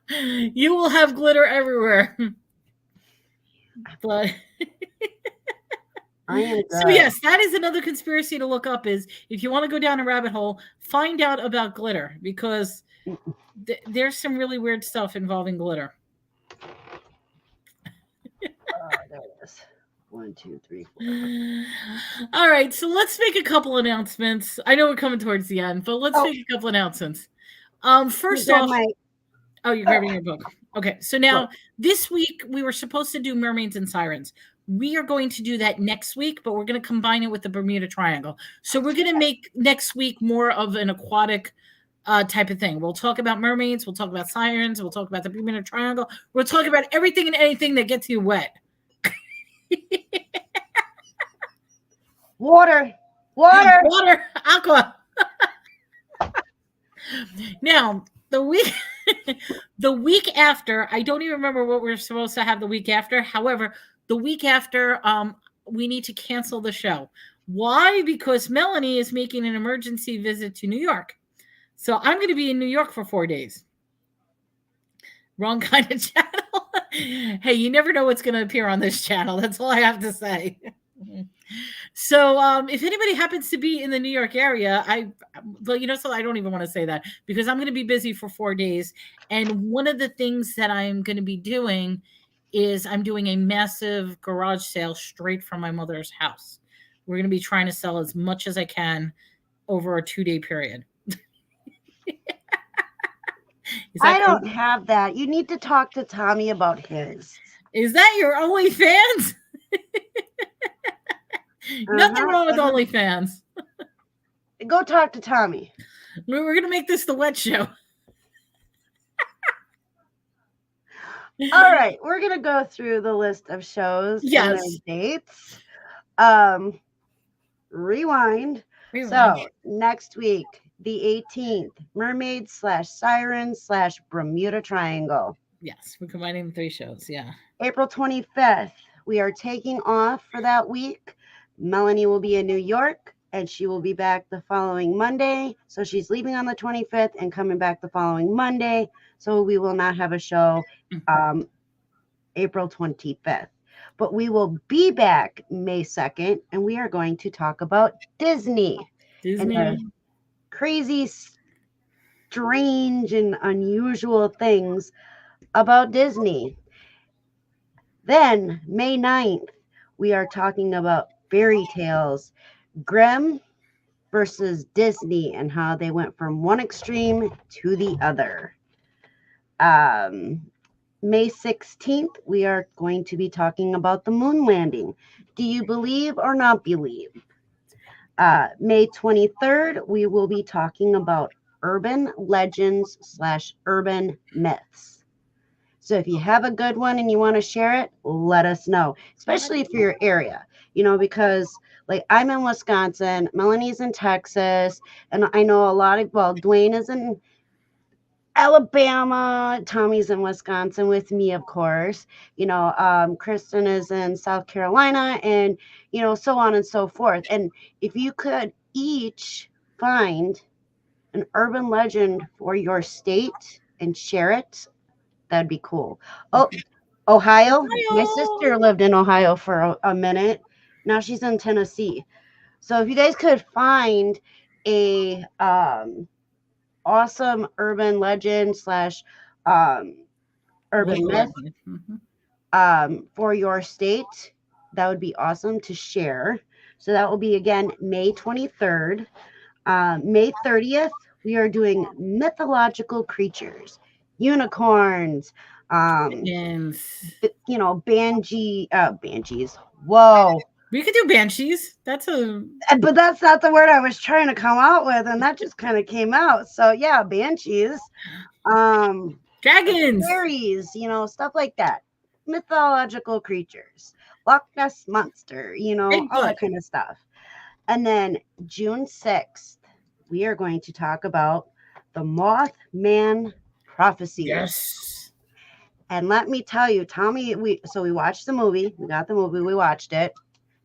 You will have glitter everywhere. But I am good. So yes, that is another conspiracy to look up. Is if you want to go down a rabbit hole, find out about glitter because there's some really weird stuff involving glitter. There it is. 1, 2, 3, 4. All right, so let's make a couple announcements. I know we're coming towards the end, but let's make a couple announcements. First off, you're grabbing your book. Okay, so now this week we were supposed to do mermaids and sirens. We are going to do that next week, but we're going to combine it with the Bermuda Triangle. So we're going to make next week more of an aquatic type of thing. We'll talk about mermaids. We'll talk about sirens. We'll talk about the Bermuda Triangle. We'll talk about everything and anything that gets you wet. Water, aqua. Now, the week after, I don't even remember what we're supposed to have the week after. However, the week after, we need to cancel the show. Why? Because Melanie is making an emergency visit to New York. So I'm going to be in New York for 4 days. Wrong kind of channel. Hey, you never know what's going to appear on this channel. That's all I have to say. So if anybody happens to be in the New York area, so I don't even want to say that because I'm going to be busy for 4 days. And one of the things that I'm going to be doing is I'm doing a massive garage sale straight from my mother's house. We're going to be trying to sell as much as I can over a 2-day period. I don't have that. You need to talk to Tommy about his. Is that your OnlyFans? Nothing wrong with OnlyFans. Go talk to Tommy. We're going to make this the wet show. All right. We're going to go through the list of shows and their dates. Rewind. So next week, the 18th, Mermaids/Sirens/Bermuda Triangle. Yes, we're combining the 3 shows. Yeah. April 25th, we are taking off for that week. Melanie will be in New York and she will be back the following Monday. So she's leaving on the 25th and coming back the following Monday. So we will not have a show April 25th. But we will be back May 2nd and we are going to talk about Disney. And the crazy, strange, and unusual things about Disney. Then, May 9th, we are talking about fairy tales, Grimm versus Disney, and how they went from one extreme to the other. May 16th, we are going to be talking about the moon landing. Do you believe or not believe? May 23rd, we will be talking about urban legends/urban myths. So if you have a good one and you want to share it, let us know, especially for your area, because like I'm in Wisconsin, Melanie's in Texas, and I know a lot of, Dwayne is in Alabama, Tommy's in Wisconsin with me, of course, Kristen is in South Carolina, and, so on and so forth. And if you could each find an urban legend for your state and share it, that'd be cool. Oh, Ohio. My sister lived in Ohio for a minute. Now she's in Tennessee. So if you guys could find a awesome urban legend/urban myth for your state, that would be awesome to share. So that will be again May 23rd. May 30th, we are doing mythological creatures, unicorns, banshees. Whoa. We could do banshees. But that's not the word I was trying to come out with, and that just kind of came out. So yeah, banshees, dragons, fairies, stuff like that. Mythological creatures, Loch Ness monster, all that kind of stuff. And then June 6th, we are going to talk about the Mothman prophecies. Yes. And let me tell you, Tommy, we watched the movie. We got the movie. We watched it.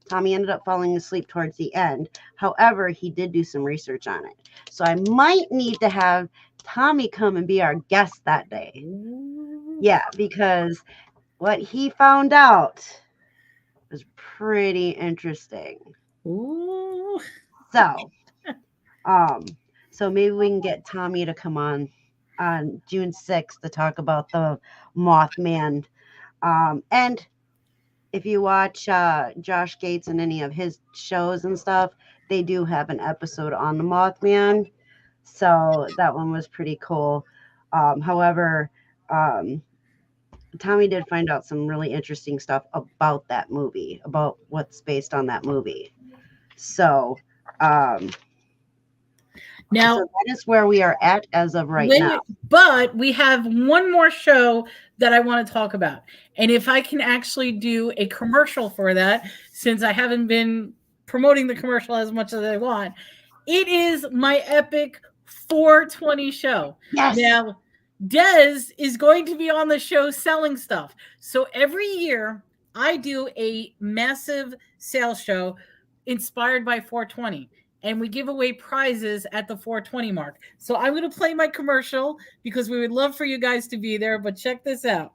Tommy ended up falling asleep towards the end. However, he did do some research on it. So I might need to have Tommy come and be our guest that day. Yeah, because what he found out was pretty interesting. Ooh. So maybe we can get Tommy to come on June 6th to talk about the Mothman. And if you watch Josh Gates and any of his shows and stuff, they do have an episode on the Mothman. So that one was pretty cool. However, Tommy did find out some really interesting stuff about that movie, about what's based on that movie. So now that is where we are at as of right now. But we have one more show that I want to talk about. And if I can actually do a commercial for that, since I haven't been promoting the commercial as much as I want, it is my epic 420 show. Yes. Now, Des is going to be on the show selling stuff. So every year I do a massive sales show inspired by 420. And we give away prizes at the 420 mark. So I'm going to play my commercial because we would love for you guys to be there. But check this out.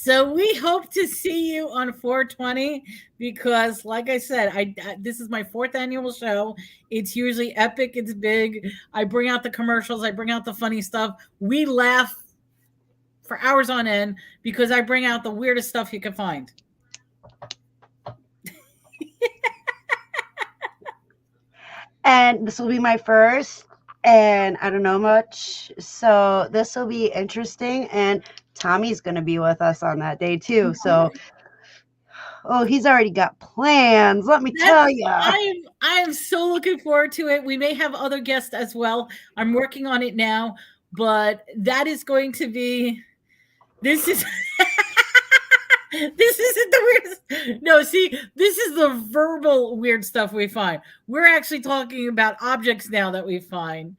So we hope to see you on 420 because, like I said, this is my 4th annual show. It's usually epic. It's big. I bring out the commercials. I bring out the funny stuff. We laugh for hours on end because I bring out the weirdest stuff you can find. And this will be my first, and I don't know much, so this will be interesting. And Tommy's going to be with us on that day too. So, he's already got plans. Let me tell you. I am so looking forward to it. We may have other guests as well. I'm working on it now, but that is going to be. This is. This isn't the weirdest. No, see, this is the verbal weird stuff we find. We're actually talking about objects now that we find.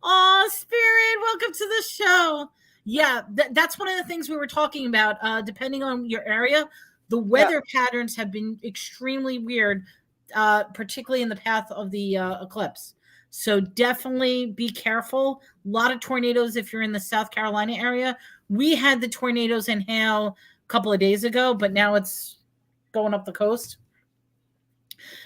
Oh, Spirit, welcome to the show. Yeah, that's one of the things we were talking about. Depending on your area, the weather patterns have been extremely weird, particularly in the path of the eclipse. So definitely be careful. A lot of tornadoes if you're in the South Carolina area. We had the tornadoes in Hale couple of days ago, but now it's going up the coast.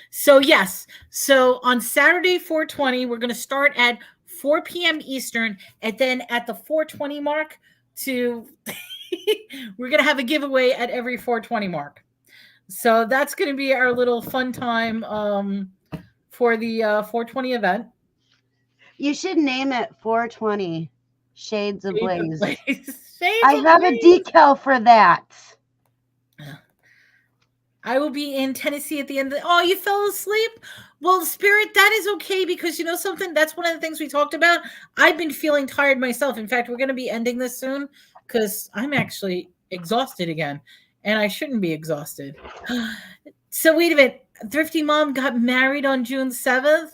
So yes, so on Saturday 420, we're going to start at 4 p.m. Eastern, and then at the 420 mark we're going to have a giveaway at every 420 mark. So that's going to be our little fun time for the 420 event. You should name it 420 Shades of Blaze. I have a decal for that. I will be in Tennessee at the end of the. Oh, you fell asleep? Well, Spirit, that is okay because you know something? That's one of the things we talked about. I've been feeling tired myself. In fact, we're going to be ending this soon because I'm actually exhausted again, and I shouldn't be exhausted. So wait a minute. Thrifty Mom got married on June 7th.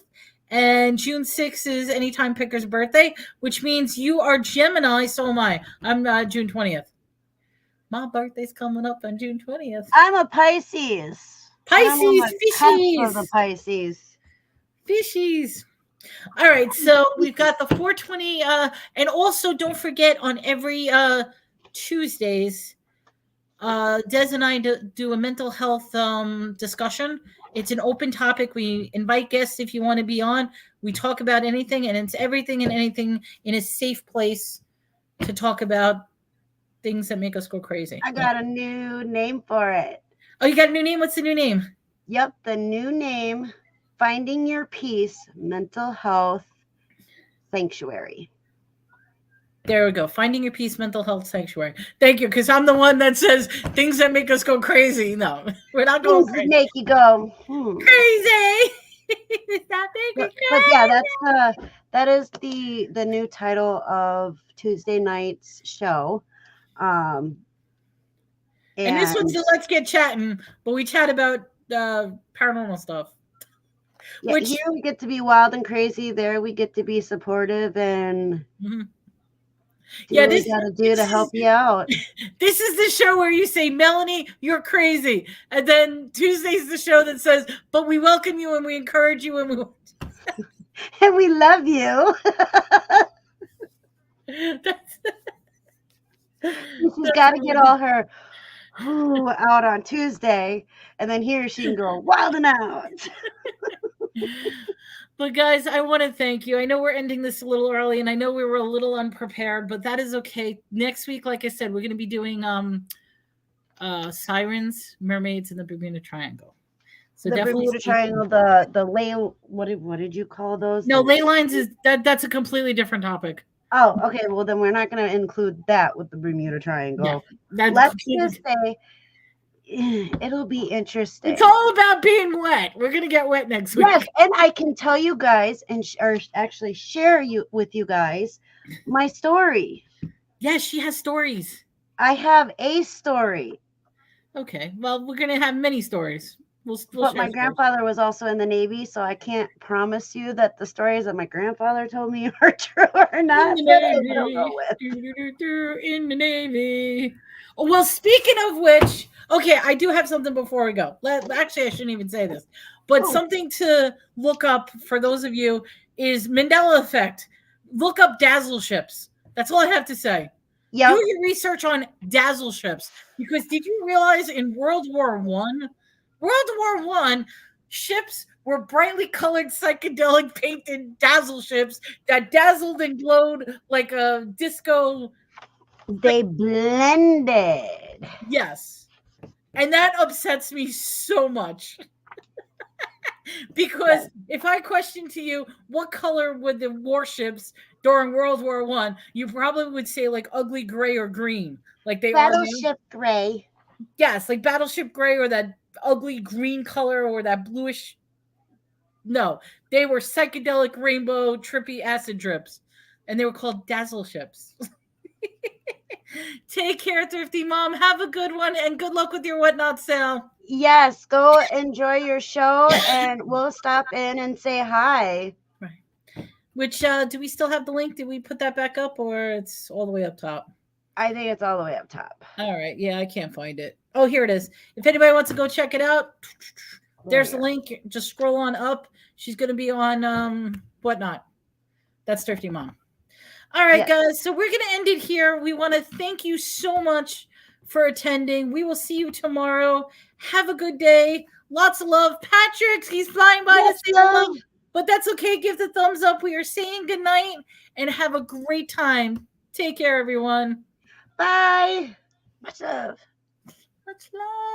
And June 6th is Anytime Picker's birthday, which means you are Gemini. So am I. I'm June 20th. My birthday's coming up on June 20th. I'm a Pisces. Fishies. The Pisces. Fishies. All right. So we've got the 420. And also don't forget on every Tuesdays, Des and I do a mental health discussion. It's an open topic. We invite guests if you want to be on. We talk about anything, and it's everything and anything in a safe place to talk about things that make us go crazy. I got a new name for it. Oh, you got a new name? What's the new name? Yep, the new name, Finding Your Peace Mental Health Sanctuary. There we go. Finding Your Peace Mental Health Sanctuary. Thank you, because I'm the one that says things that make us go crazy. No, we're not going crazy. Make you go crazy. Stop making crazy. But yeah, that is the new title of Tuesday night's show. And this one's the Let's Get Chatting, but we chat about paranormal stuff. Yeah, here we get to be wild and crazy. There we get to be supportive and. Mm-hmm. What we gotta do to help you out. This is the show where you say, Melanie, you're crazy. And then Tuesday's the show that says, but we welcome you and we encourage you and we and we love you. She's got to get all her out on Tuesday, and then here she can go wild and out. But guys, I want to thank you. I know we're ending this a little early, and I know we were a little unprepared, but that is okay. Next week, like I said, we're going to be doing sirens, mermaids, and the Bermuda Triangle. So the definitely Bermuda Triangle, the ley. What did you call those? No, ley lines is that's a completely different topic. Oh, okay. Well, then we're not going to include that with the Bermuda Triangle. Yeah, let's just say. It'll be interesting. It's all about being wet. We're gonna get wet next week. Yes, and I can tell you guys or actually share with you guys my story. Yes, she has stories. I have a story. Okay, well, we're gonna have many stories. We'll but my grandfather was also in the Navy, so I can't promise you that the stories that my grandfather told me are true or not. In the Navy. Well, speaking of which, okay, I do have something before we go. Actually, I shouldn't even say this, but something to look up for those of you is Mandela effect. Look up dazzle ships. That's all I have to say. Yep. Do your research on dazzle ships, because did you realize in World War I, ships were brightly colored, psychedelic painted dazzle ships that dazzled and glowed like a disco. They blended. Yes. And that upsets me so much. Because if I question to you, what color were the warships during World War I, you probably would say like ugly gray or green, like they are now. Battleship gray. Yes, like battleship gray or that ugly green color or that bluish. No, they were psychedelic rainbow trippy acid drips, and they were called dazzle ships. Take care, Thrifty Mom. Have a good one, and good luck with your whatnot sale. Yes, go enjoy your show, and we'll stop in and say hi. Right. Which do we still have the link? Did we put that back up, or it's all the way up top? I think it's all the way up top. All right. Yeah, I can't find it. Oh, here it is. If anybody wants to go check it out, there's the link. Just scroll on up. She's going to be on whatnot. That's Thrifty Mom. All right, guys. So we're going to end it here. We want to thank you so much for attending. We will see you tomorrow. Have a good day. Lots of love. Patrick, he's flying by to say hello, but that's okay. Give the thumbs up. We are saying good night and have a great time. Take care, everyone. Bye. Much love. Much love.